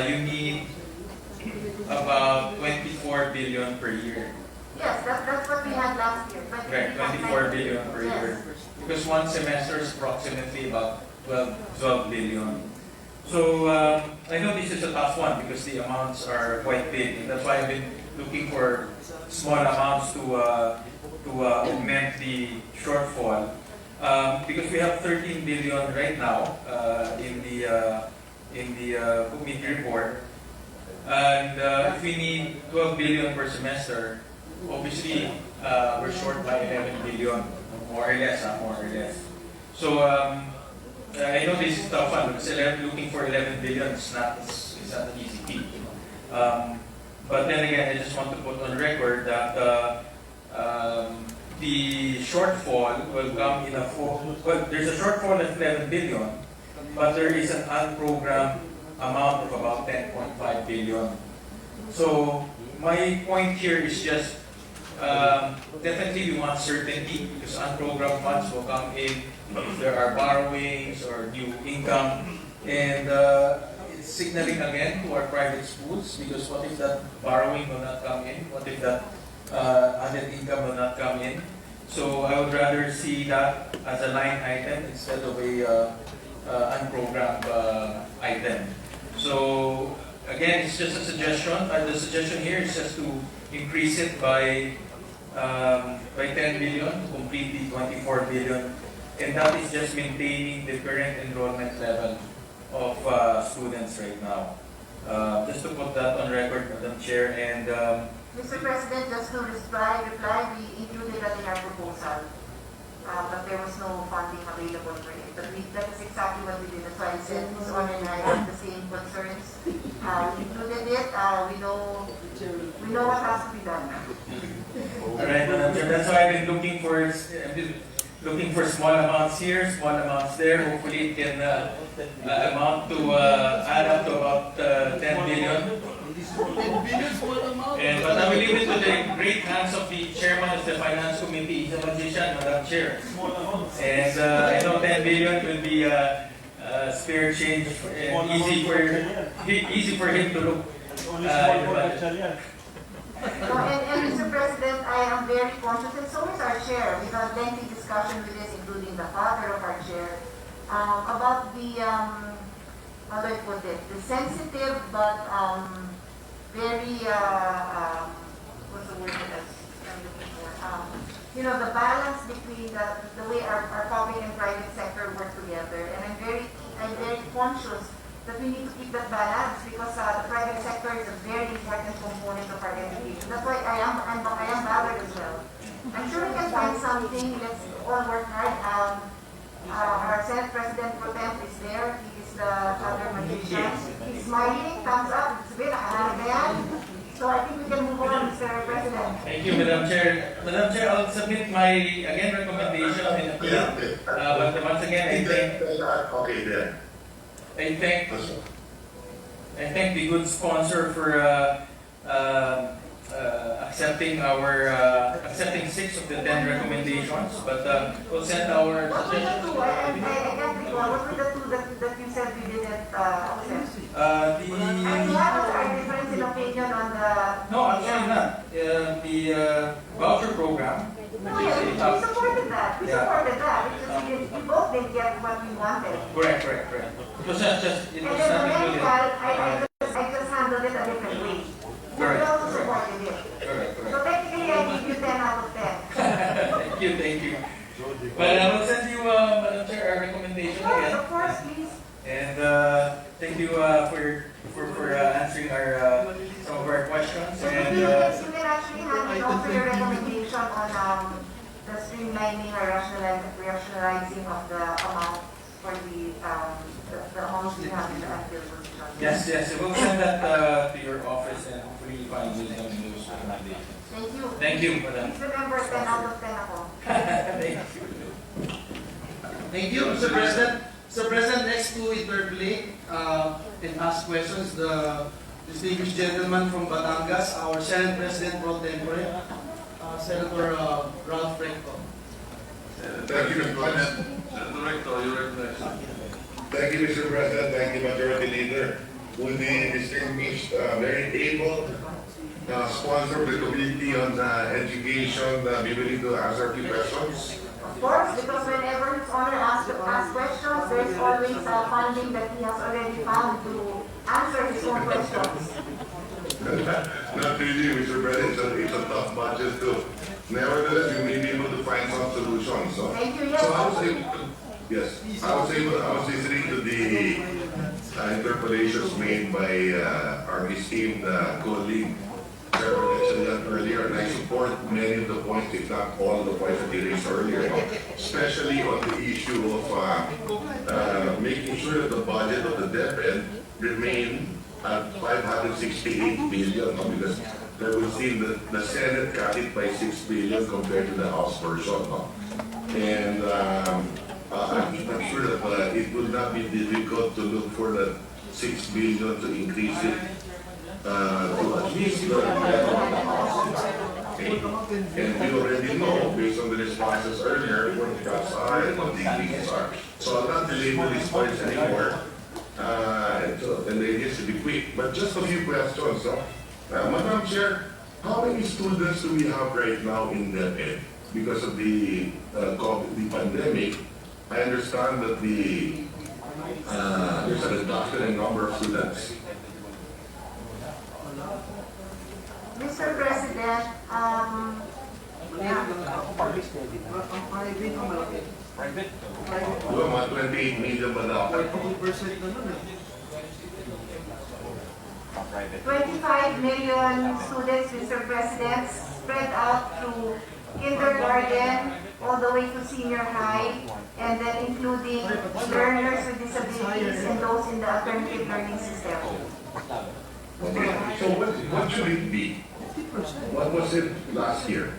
you need about 24 billion per year. Yes, that's what we had last year. Right, 24 billion per year. Because one semester is approximately about 12 billion. So I know this is a tough one because the amounts are quite big, and that's why I've been looking for small amounts to augment the shortfall. Because we have 13 billion right now in the committee report, and if we need 12 billion per semester, obviously we're short by 11 billion, more or less. So I know this is tough one because looking for 11 billion is not an easy feat. But then again, I just want to put on record that the shortfall will come in there's a shortfall of 11 billion, but there is an unprogrammed amount of about 10.5 billion. So my point here is just definitely we want certainty because unprogrammed funds will come in if there are borrowings or new income, and it's signaling again to our private schools because what if that borrowing will not come in? What if that added income will not come in? So I would rather see that as a line item instead of a unprogrammed item. So again, it's just a suggestion. The suggestion here is just to increase it by 10 billion to complete the 24 billion, and that is just maintaining the current enrollment level of students right now. Just to put that on record, Madam Chair, and Mr. President, just to reply, we included that in our proposal, but there was no funding available for it. But that is exactly what we did. That's why I said Ms. On and I have the same concerns. We included it. We know what has to be done. all right, Madam Chair, that's why I've been looking for. looking for small amounts here, small amounts there. Hopefully it can amount to add up to about 10 billion. But I will leave it to the great hands of the chairman of the Finance Committee, he's a magician, Madam Chair. And I know 10 billion will be spare change and easy for him to look in the budget. And Mr. President, I am very conscious, and so is our chair. We've had lengthy discussion with this, including the father of our chair, about the, how do I put it, the sensitive but very, what's the word that I'm looking for? The balance between the way our public and private sector work together. And I'm very conscious that we need to keep that balance because the private sector is a very important component of our education. That's why I am bothered as well. I'm sure we can find something. Let's all work hard. Our Senate President Pro Tem is there. He is the other magician. He's smiling, thumbs up. It's very hard. So I think we can move on, Mr. President. Thank you, Madam Chair. Madam Chair, I'll submit my, again, recommendation in the plea. But once again, I thank the good sponsor for accepting 6 of the 10 recommendations. But we'll send our What were the suggestions. two? I can't recall. What were the two that you said we didn't accept? What was our difference in opinion on the... No, actually not. The voucher program. No, yeah, we supported that. We supported that. It's just we both didn't get what we wanted. Correct. It was not just, it And was then the not medical, included. I just handled it a different way. Correct, We also correct. supported it. Correct. So technically, I give you 10 out of 10. Thank you. But I will send you, Madam Chair, our recommendation again. Of course, please. And thank you for answering some of our questions. So And you can actually hand in also your recommendation on the streamlining or rationalizing of the amount for the amounts we have in the unbilled position. yes, we'll send that to your office and hopefully find wisdom in those recommendations. Thank you, Madam. Please remember 10 out of 10 ako. Thank you. Thank you, Mr. President. Mr. President, next to interpolate and ask questions, the distinguished gentleman from Batangas, our Senate President Pro Tempore, Senator Ralph Recto. Thank you, Mr. President. Senator Recto, you recognize. Thank you, Mr. President. Thank you, Majority Leader. With the distinguished, very able sponsor of the committee on education, be willing to answer a few questions. Of course, because whenever His Honor asks questions, there's always funding that he has already found to answer his own questions. Not really, Mr. President. It's a tough budget too. Nevertheless, you may be able to find some solutions. So, Thank you, yes. so I was listening to the interpolations made by our esteemed colleague, earlier, and I support many of the points, if not all the points that he raised earlier, especially on the issue of making sure that the budget of the DepEd remain at 568 billion, because we've seen the Senate cut it by 6 billion compared to the House version. And I'm sure that it would not be difficult to look for the 6 billion to increase it to at least the level of the House. Okay. And we already know, based on the responses earlier, what the cuts are and what the increases are. So I'll not belabor these points anymore. And they need to be quick. But just a few questions. Madam Chair, how many students do we have right now in DepEd? Because of the COVID, the pandemic, I understand that there's a reduction in number of students. Mr. President, Mga 28 million ba dapat? 25 million students, Mr. President, spread out through kindergarten all the way to senior high, and then including learners with disabilities and those in the alternative learning system. Okay. So what should it be? What was it last year?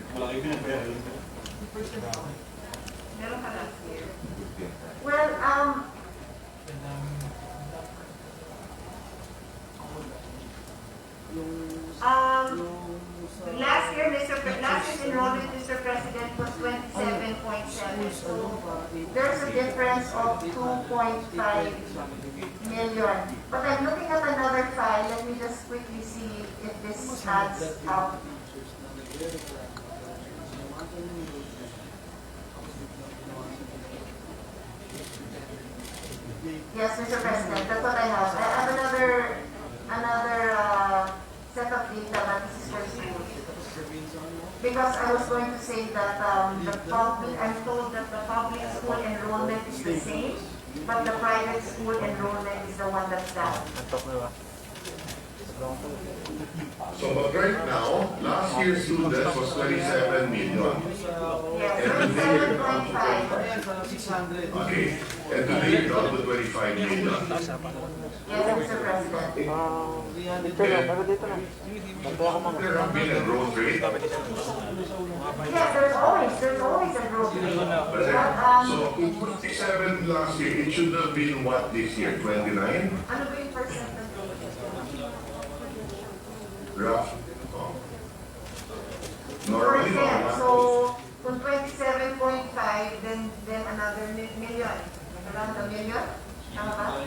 Meron ka last year? Last year's enrollment, Mr. President, was 27.7. So there's a difference of 2.5 million. But I'm looking at another file. Let me just quickly see if this adds up. Yes, Mr. President, that's what I have. I have another set of data, but this is for schools. Because I was going to say that I'm told that the public school enrollment is the same, but the private school enrollment is the one that's down. So, but right now, last year's students was 27 million. Yes, And today you're down to 27.5. 25. Okay, and today you're down to 25 million. Yes, Mr. President. There have been a growth rate. Yes, there's always a growth rate. But then, so, in 27 last year, it should have been what this year? 29? Ano ba yung percent ng growth? Rough. Oh. Normally, Percent. no, So, kung 27.5, then another million. Around a million? Tama ba?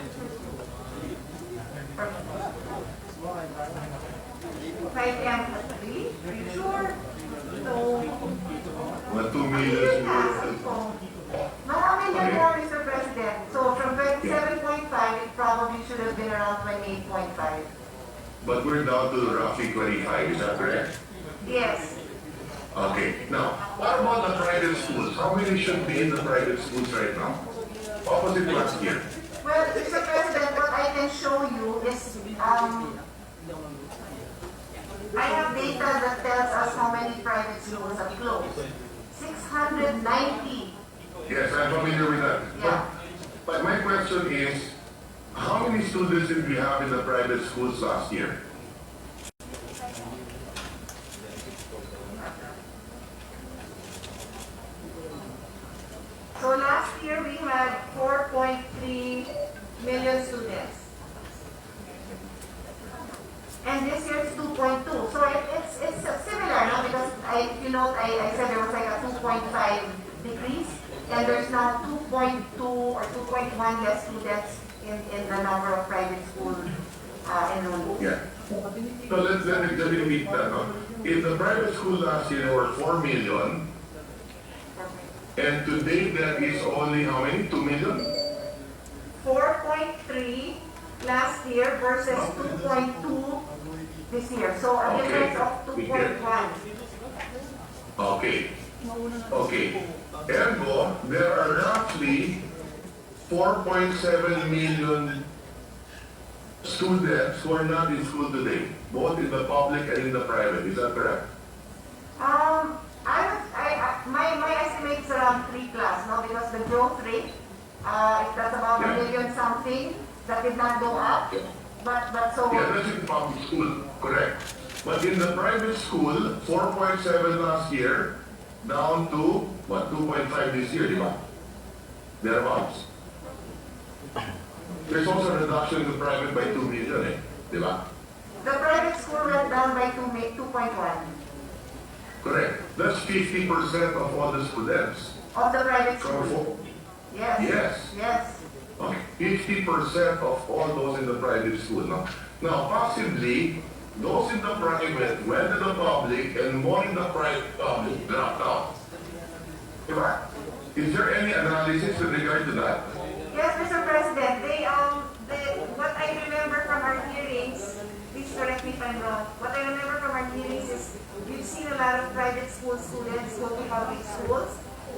5 M at 3? Are you sure? So, 2 million. mga million more, Mr. President. So, from 27.5, it probably should have been around 28.5. But we're down to roughly 25, is that correct? Yes. Okay, now, what about the private schools? How many should be in the private schools right now? What was it last year? Well, Mr. President, what I can show you is, I have data that tells us how many private schools have closed. 690. Yes, I'm familiar with that. Yeah. But my question is, how many students did we have in the private schools last year? So last year we had 4.3 million students. And this year it's 2.2. So it's similar, no? Because I said there was like a 2.5 decrease, and there's now 2.2 or 2.1 less students in the number of private school enrollment. Yeah. So let me repeat that. No? In the private school last year, there were 4 million, and today that is only how many? 2 million? 4.3 last year versus 2.2 this year. So a difference of 2.1. Okay. Okay. Ergo, there are roughly 4.7 million students who are not in school today, both in the public and in the private. Is that correct? My estimate is around 3 plus, no? Because the growth rate, that's about Yeah. 1 million something, that did not go up. But so, Yeah, that's in public school, correct. But in the private school, 4.7 last year, down to, what, 2.5 this year, di ba? Thereabouts. There's also a reduction in the private by 2 million, eh? Di ba? the private school went down by 2.1 Correct. That's 50% of all the students. of the private From school. four. Yes. Yes. Yes. Okay. 50% of all those in the private school. Now, possibly, those in the private went to the public and more in the private public dropped out. Diba? Is there any analysis with regard to that? Yes, Mr. President, what I remember from our hearings, please correct me if I'm wrong, what I remember from our hearings is we've seen a lot of private school students go to public schools,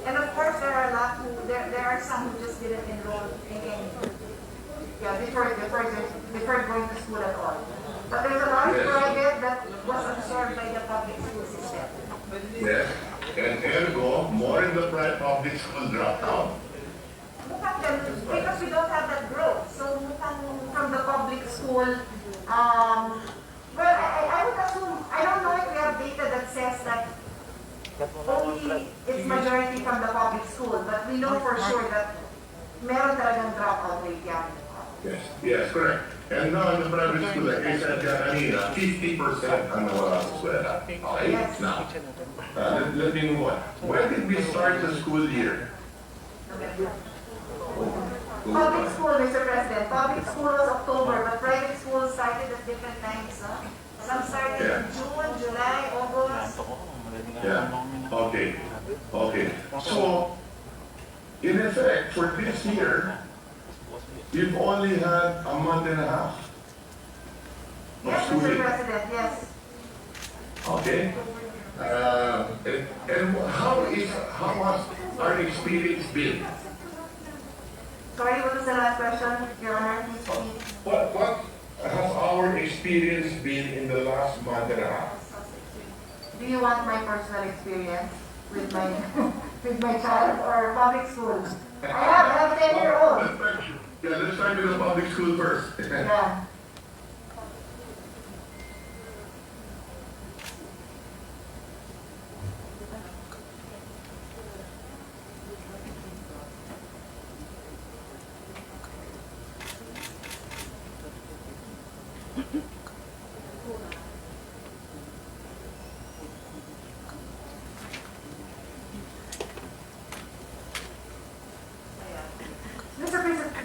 and of course there are some who just didn't enroll before going to school at all. But there's a lot of Yes. private that was absorbed by the public school system. Yes. And ergo, more in the private public school dropped out. Mukhang ganun, because we don't have that growth. So mukhang from the public school, well, I would assume, I don't know if we have data that says that only it's majority from the public school, but we we know for sure that meron talagang dropout rate yan. Yes, correct. And now in the private school, like I said kanina, 50% ang nawala sa eskwela. Okay? Yes. Now, let me move on. When did we start the school year? Public school, Mr. President, public school was October, but private school started at different times. Some started in June, July, August. Yeah, okay. So, in effect, for this year, you've only had a month and a half of Yes, Mr. schooling. President, yes. Okay? And how has our experience been? Sorry, what was the last question, Your Honor? Please repeat. What has our experience been in the last month and a half? Do you want my personal experience with my with my child or public school? I have 10-year-old. Yeah, let's start with the public school first. Yeah.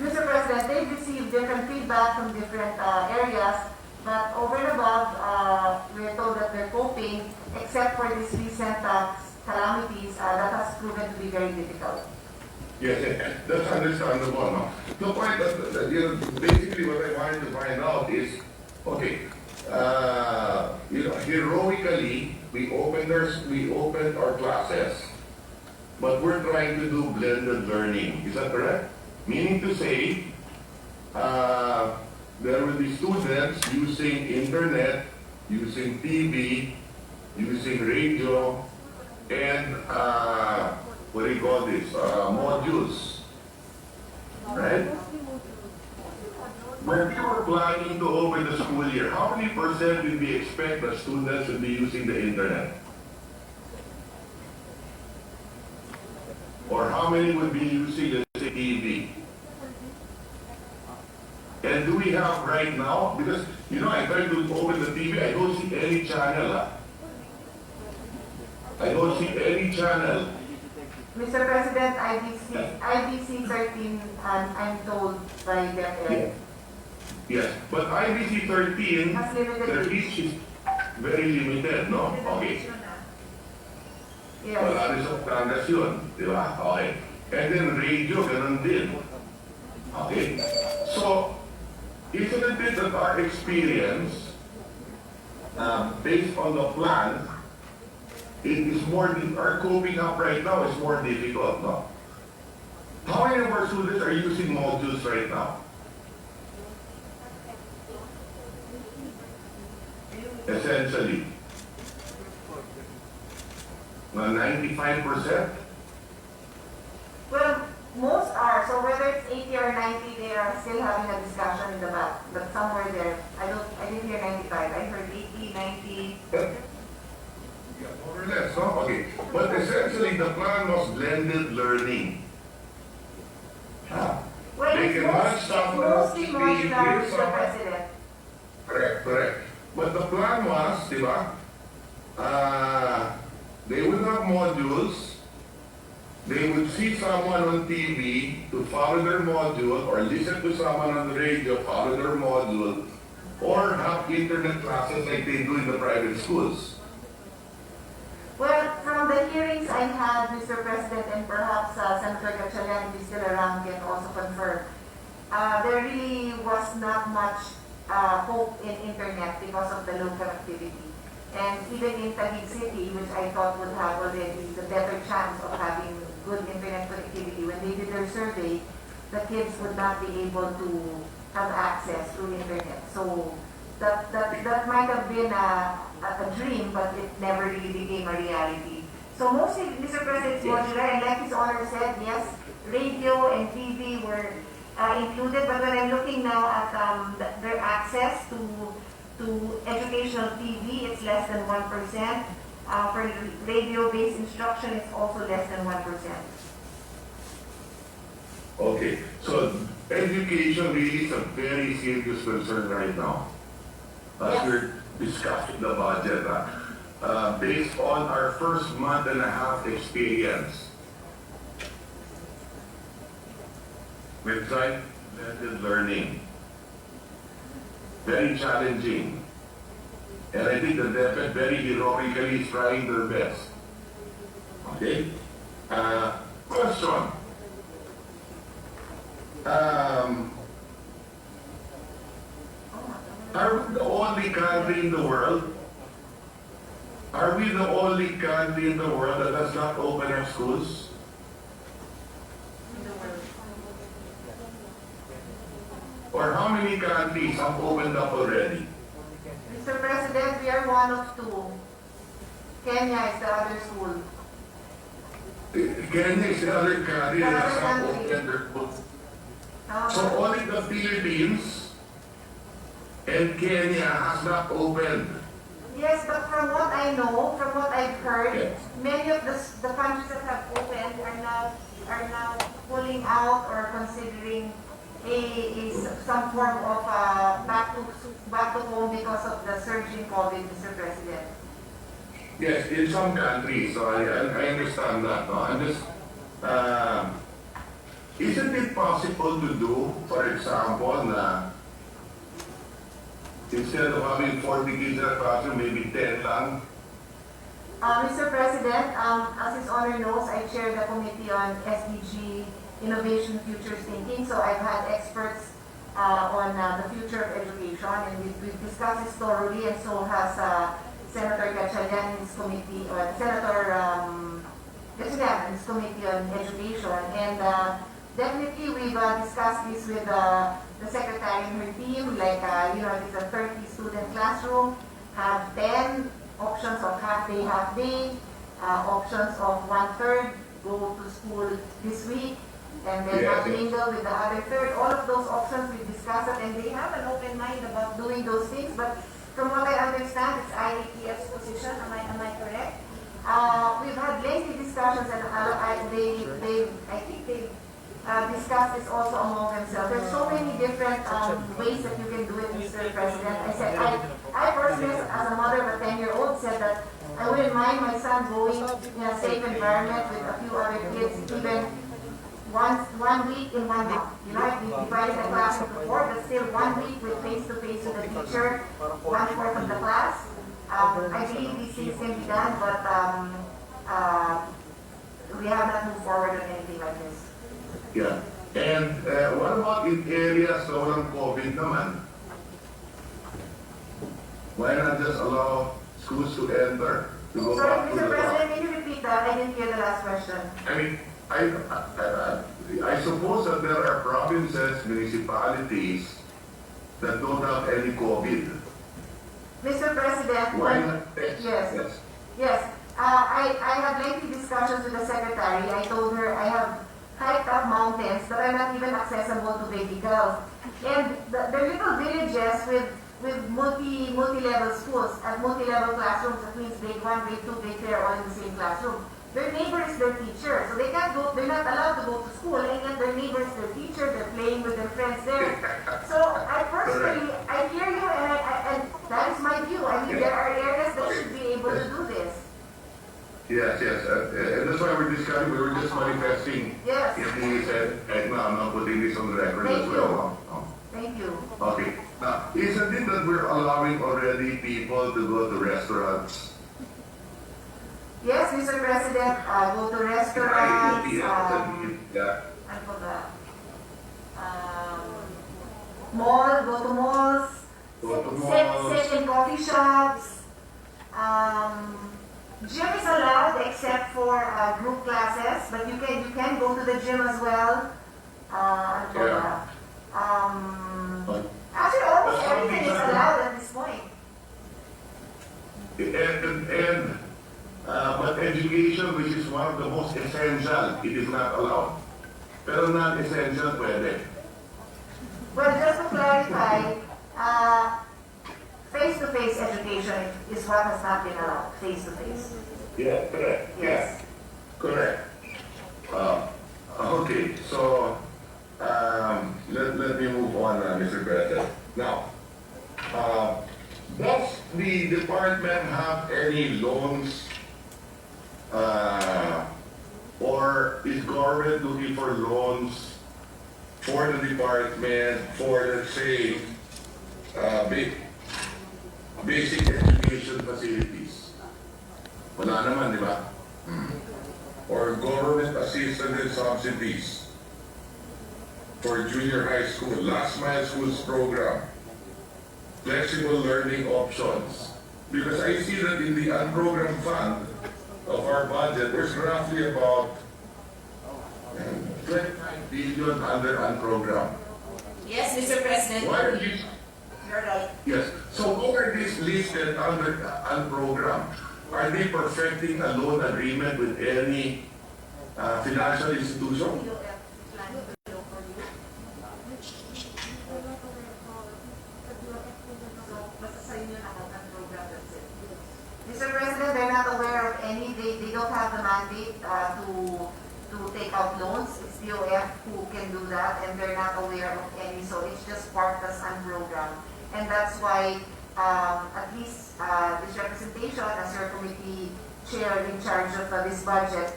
Mr. President, they've received different feedback from different areas, but over and above, we're told that they're coping, except for these recent calamities that has proven to be very difficult. Yes, that's understandable, no? The point that basically what I wanted to find out is, okay, heroically, we opened our classes, but we're trying to do blended learning. Is that correct? Meaning to say, there will be students using internet, using TV, using radio, and what do you call this? Modules. Right? When we were planning to open the school year, how many percent did we expect that students would be using the internet? Or how many would be using, let's say, TV? And do we have right now, because, I tried to open the TV, I don't see any channel. I don't see any channel. Mr. President, IBC 13, I'm told by DepEd, Yes, but IBC 13, has limited the reach. reach is very limited, no? Okay. Yes. Wala rin sa Batangas yun, di ba? Okay. And then radio, ganun din. Okay. So, isn't it that our experience, based on the plan, it is our coping up right now is more difficult, no? How many of our students are using modules right now? Essentially. 95%? Well, most are. So whether it's 80 or 90, they are still having a discussion in the back. But somewhere there, I didn't hear 95. I heard 80, 90. Yeah, more or less, no? Okay. But essentially, the plan was blended learning. Well, They it's can run stuff on mostly TV, modular, here's Mr. some- President. Correct. But the plan was, di ba? They would have modules. They would see someone on TV to follow their module, or listen to someone on the radio, follow their module, or have internet classes like they do in the private schools. Well, from the hearings I had, Mr. President, and perhaps Senator Gatchalian, if he's still around, can also confirm, there really was not much hope in internet because of the low connectivity. And even in Taguig City, which I thought would have already the better chance of having good internet connectivity, when they did their survey, the kids would not be able to have access through internet. So that might have been a dream, but it never really became a reality. So mostly, Mr. President, it's modular, and like His Honor said, yes, radio and TV were included, but when I'm looking now at their access to educational TV, it's less than 1%. For radio-based instruction, it's also less than 1%. Okay, so education really is a very serious concern right now. As Yes. we're discussing the budget, based on our first month and a half experience with blended learning, very challenging. And I think the DepEd very heroically is trying their best. Okay? Question. Are we the only country in the world? Are we the only country in the world that does not open up schools? Or how many countries have opened up already? Mr. President, we are one of two. Kenya is the other school. Kenya is the other country that has not opened their schools. So only the Philippines and Kenya has not opened. Yes, but from what I know, from what I've heard, Yes. many of the countries that have opened are now pulling out or considering some form of back to home because of the surge in COVID, Mr. President. Yes, in some countries, so I understand that. No? I'm just, isn't it possible to do, for example, na instead of having 40 kids in a classroom, maybe 10 lang? Mr. President, as His Honor knows, I chair the Committee on SDG Innovation Futures Thinking, so I've had experts on the future of education, and we've discussed this thoroughly, and so has Senator Pia Cayetano in his committee, or Senator Cayetano in his committee on education, and definitely we've discussed this with the secretary and her team, like, it's a 30-student classroom, have 10 options of half-day, options of 1/3 go to school this week, and then Yes. mingle with the other third. All of those options we discussed it, and they have an open mind about doing those things, but from what I understand, it's IATF's position. Am I correct? We've had lengthy discussions, and I think they've discussed this also among themselves. There's so many different ways that you can do it, Mr. President. I personally, as a mother of a 10-year-old, said that I wouldn't mind my son going in a safe environment with a few other kids, even one week in one month. You know, if we divided the class into 4, but still 1 week with face-to-face with the teacher, 1/4 of the class. I believe these things can be done, but we have not moved forward on anything like this. Yeah. And what about in areas na walang COVID naman? Why not just allow schools to enter? To go Sorry, back to Mr. the President, can you repeat that? I didn't hear the last question. I mean, I suppose that there are provinces, municipalities that don't have any COVID. Mr. President, Why not? Yes. Yes. I had lengthy discussions with the secretary. I told her I have hiked up mountains that are not even accessible to baby girls. And the little villages with multi-level schools and multi-level classrooms, that means grade 1, grade 2, grade 3 are all in the same classroom. Their neighbor is their teacher, so they can't go, they're not allowed to go to school, and yet their neighbor is their teacher, they're playing with their friends there. So I personally, I hear you, and that is my view. I mean, there are areas that should be able to do this. Yes, and that's why we're discussing, we were just manifesting. Yes. If he said, no, I'm not putting this on the record as Thank well. you. No. Thank you. Okay. Now, isn't it that we're allowing already people to go to restaurants? Yes, Mr. President, go to restaurants, I forgot. Go to malls, Go to malls. sit in coffee shops. Gym is allowed except for group classes, but you can go to the gym as well. I forgot. Actually, almost everything is allowed at this point. But education, which is one of the most essential, it is not allowed. Pero non-essential, pwede. Well, just to clarify, face-to-face education is what has not been allowed, face-to-face. Yeah, correct. Yes. Correct. Okay, so department have any loans or is government looking for loans for the department for, let's say, basic education facilities? Wala naman, di ba? Or government assistance and subsidies for junior high school, last mile schools program, flexible learning options. Because I see that in the unprogrammed fund of our budget, there's roughly about 25 billion under unprogrammed. Yes, Mr. President. Why are these? You're right. Yes. So why are these listed under unprogrammed? Are they perfecting a loan agreement with any financial institution? Mr. President, they're not aware of any, they don't have the mandate to take out loans. It's DOF who can do that, and they're not aware of any, so it's just parked as unprogrammed. And that's why, at least this representation as your committee chair in charge of this budget,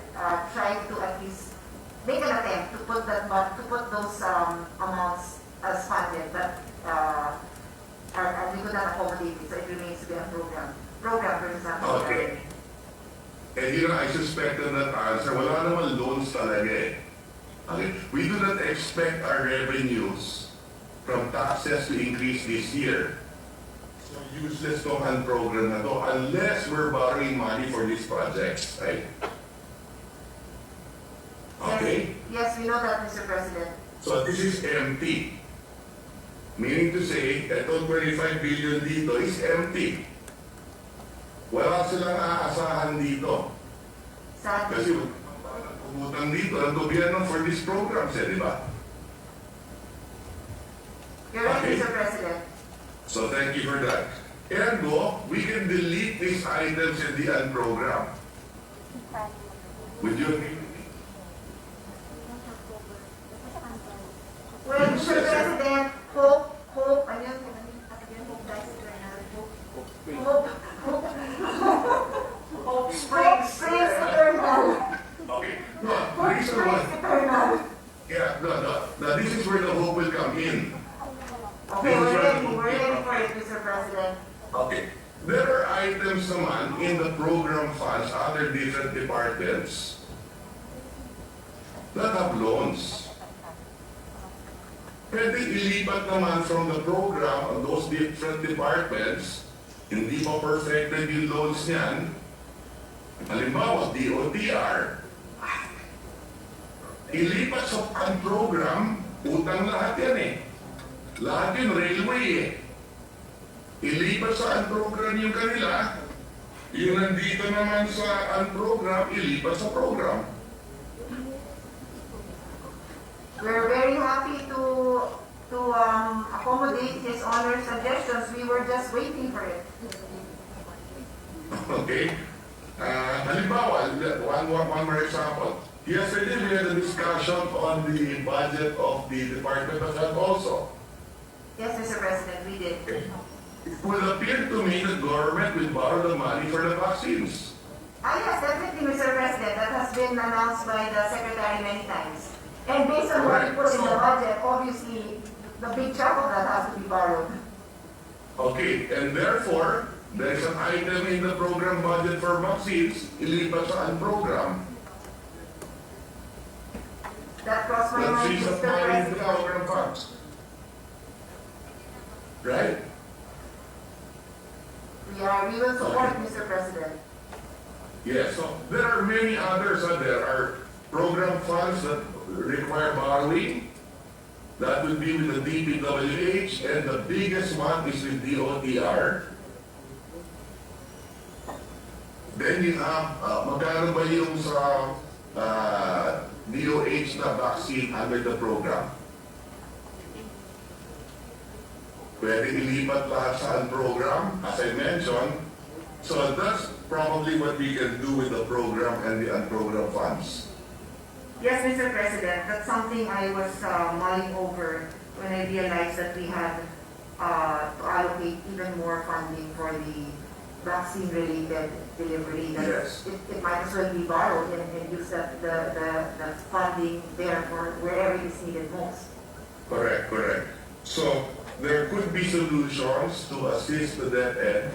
tried to at least make an attempt to put those amounts as funded, but we could not accommodate it, so it remains to be a program, for example. Okay. And I suspected that answer. Wala naman loans talaga eh. Okay. We do not expect our revenues from taxes to increase this year. So useless tong program na to unless we're borrowing money for these projects, right? Okay? Yes, we know that, Mr. President. So this is empty. Meaning to say, itong 25 billion dito is empty. Wala silang aasahan dito. Sadly. Kasi umutang dito ang gobyerno for these programs, di ba? You're right, Okay. Mr. President. So thank you for that. Ergo, we can delete these items in the program. Would you agree? Well, Mr. President, hope, hope springs eternal. Okay. No, the reason why, yeah, no, this is where the hope will come in. Okay, we're ready for it, Mr. President. Okay. There are items naman in the program funds, other different departments, that have loans. Pwede ilipat naman from the program on those different departments, hindi pa perfected yung loans niyan. Halimbawa, DOTR, ilipat sa program, utang lahat yan eh. Lahat yun railway eh. Ilipat sa unprogram yung kanila, yung nandito naman sa unprogram, ilipat sa program. We're very happy to accommodate His Honor's suggestions. We were just waiting for it. Okay? Halimbawa, one more example. Yesterday, we had a discussion on the budget of the Department of Health also. Yes, Mr. President, we did. Okay. It will appear to me that government will borrow the money for the vaccines. Yes, definitely, Mr. President. That has been announced by the Secretary many times. And based on what he put in the budget, obviously, the big chunk of that has to be borrowed. Okay, and therefore, there is an item in the program budget for vaccines, ilipat sa program. That crossed my That mind, frees Mr. up money in the President. program funds. Right? We will support, Mr. President. Yes, so there are many others. There are program funds that require borrowing. That would be with the DPWH, and the biggest one is with DOTR. Then you have, magkano ba yung sa DOH na vaccine under the program? Pwede ilipat lahat sa program, as I mentioned. So that's probably what we can do with the program and the unprogrammed funds. Yes, Mr. President, that's something I was mulling over when I realized that we had to allocate even more funding for the vaccine-related delivery. That Yes. it might as well be borrowed and use the funding there for wherever it is needed most. Correct, correct. So there could be solutions to assist the DepEd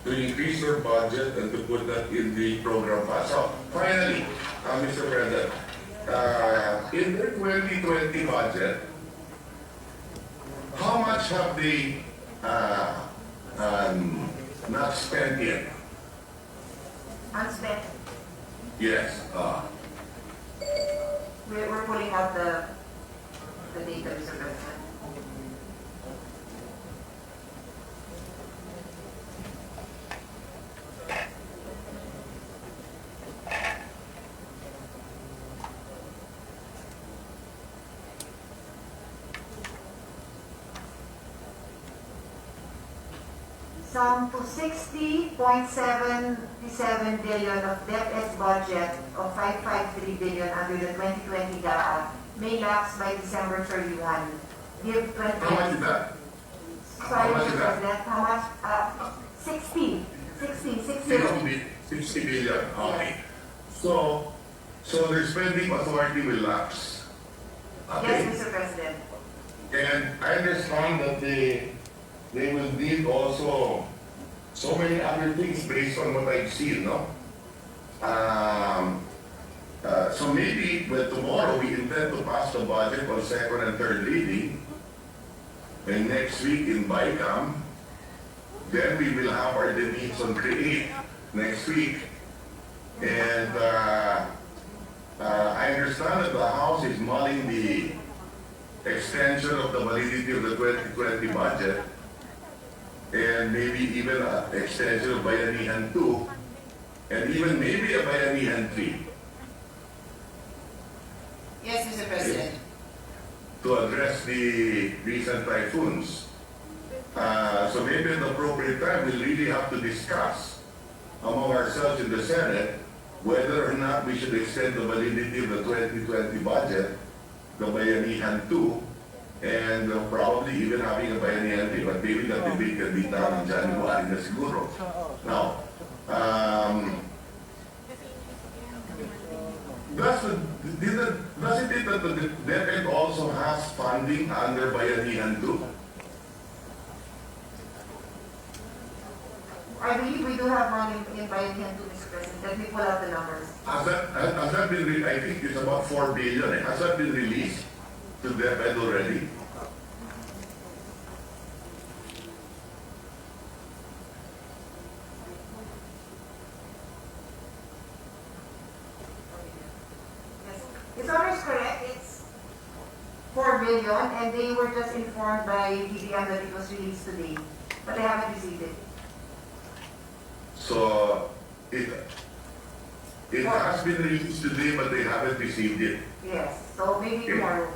to increase their budget and to put that in the program fund. So finally, Mr. President, in their 2020 budget, how much have they not spent yet? Unspent, Yes. we're pulling out the data, Mr. President. Some to 60.77 billion of DepEd's budget of 553 billion under the 2020 GAA may lapse by December 31. Give 20. How much is that? Sorry, How much Mr. is that? President, how much? 60. 60 billion. Okay. So their spending authority will lapse. Okay. Yes, Mr. President. And I understand that they will need also so many other things based on what I've seen, no? So maybe, but tomorrow we intend to pass the budget on second and third reading. And next week in BICAM, then we will have our debates on Create next week. And I understand that the House is mulling the extension of the validity of the 2020 budget and maybe even an extension of Bayanihan 2 and even maybe a Bayanihan 3 Yes, Mr. President. to address the recent typhoons. So maybe at the appropriate time, we'll really have to discuss among ourselves in the Senate whether or not we should extend the validity of the 2020 budget, the Bayanihan 2, and probably even having a Bayanihan 3. But maybe that debate can be done in January na siguro. Now, does it that the DepEd also has funding under Bayanihan 2? I believe we do have one in Bayanihan 2, Mr. President. Let me pull out the numbers. Has that been, I think it's about 4 billion. Has that been released to DepEd already? Yes. His honor is correct. It's 4 billion, and they were just informed by DBM that it was released today, but they haven't received it. So it has been released today, but they haven't received it. Yes. So maybe tomorrow.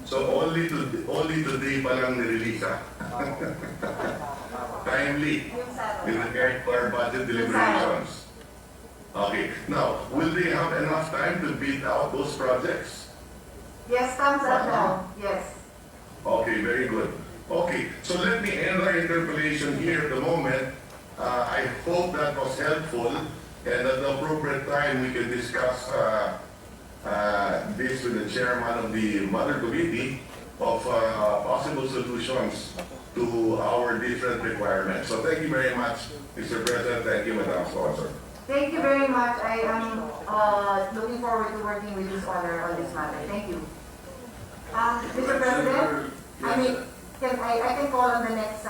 So only today pa lang nirelease, ah. Timely. Yung sa With regard to our budget deliberations. Okay. Now, will they have enough time to bid out those projects? Yes, thumbs up now. Yes. Okay, very good. Okay, so let me end our interpellation here at the moment. I hope that was helpful, and at the appropriate time we can discuss this with the chairman of the Mother Committee of possible solutions to our different requirements. So thank you very much, Mr. President. Thank you, Madam Sponsor. Thank you very much. I am looking forward to working with His Honor on this matter. Thank you. Mr. President, I can call on the next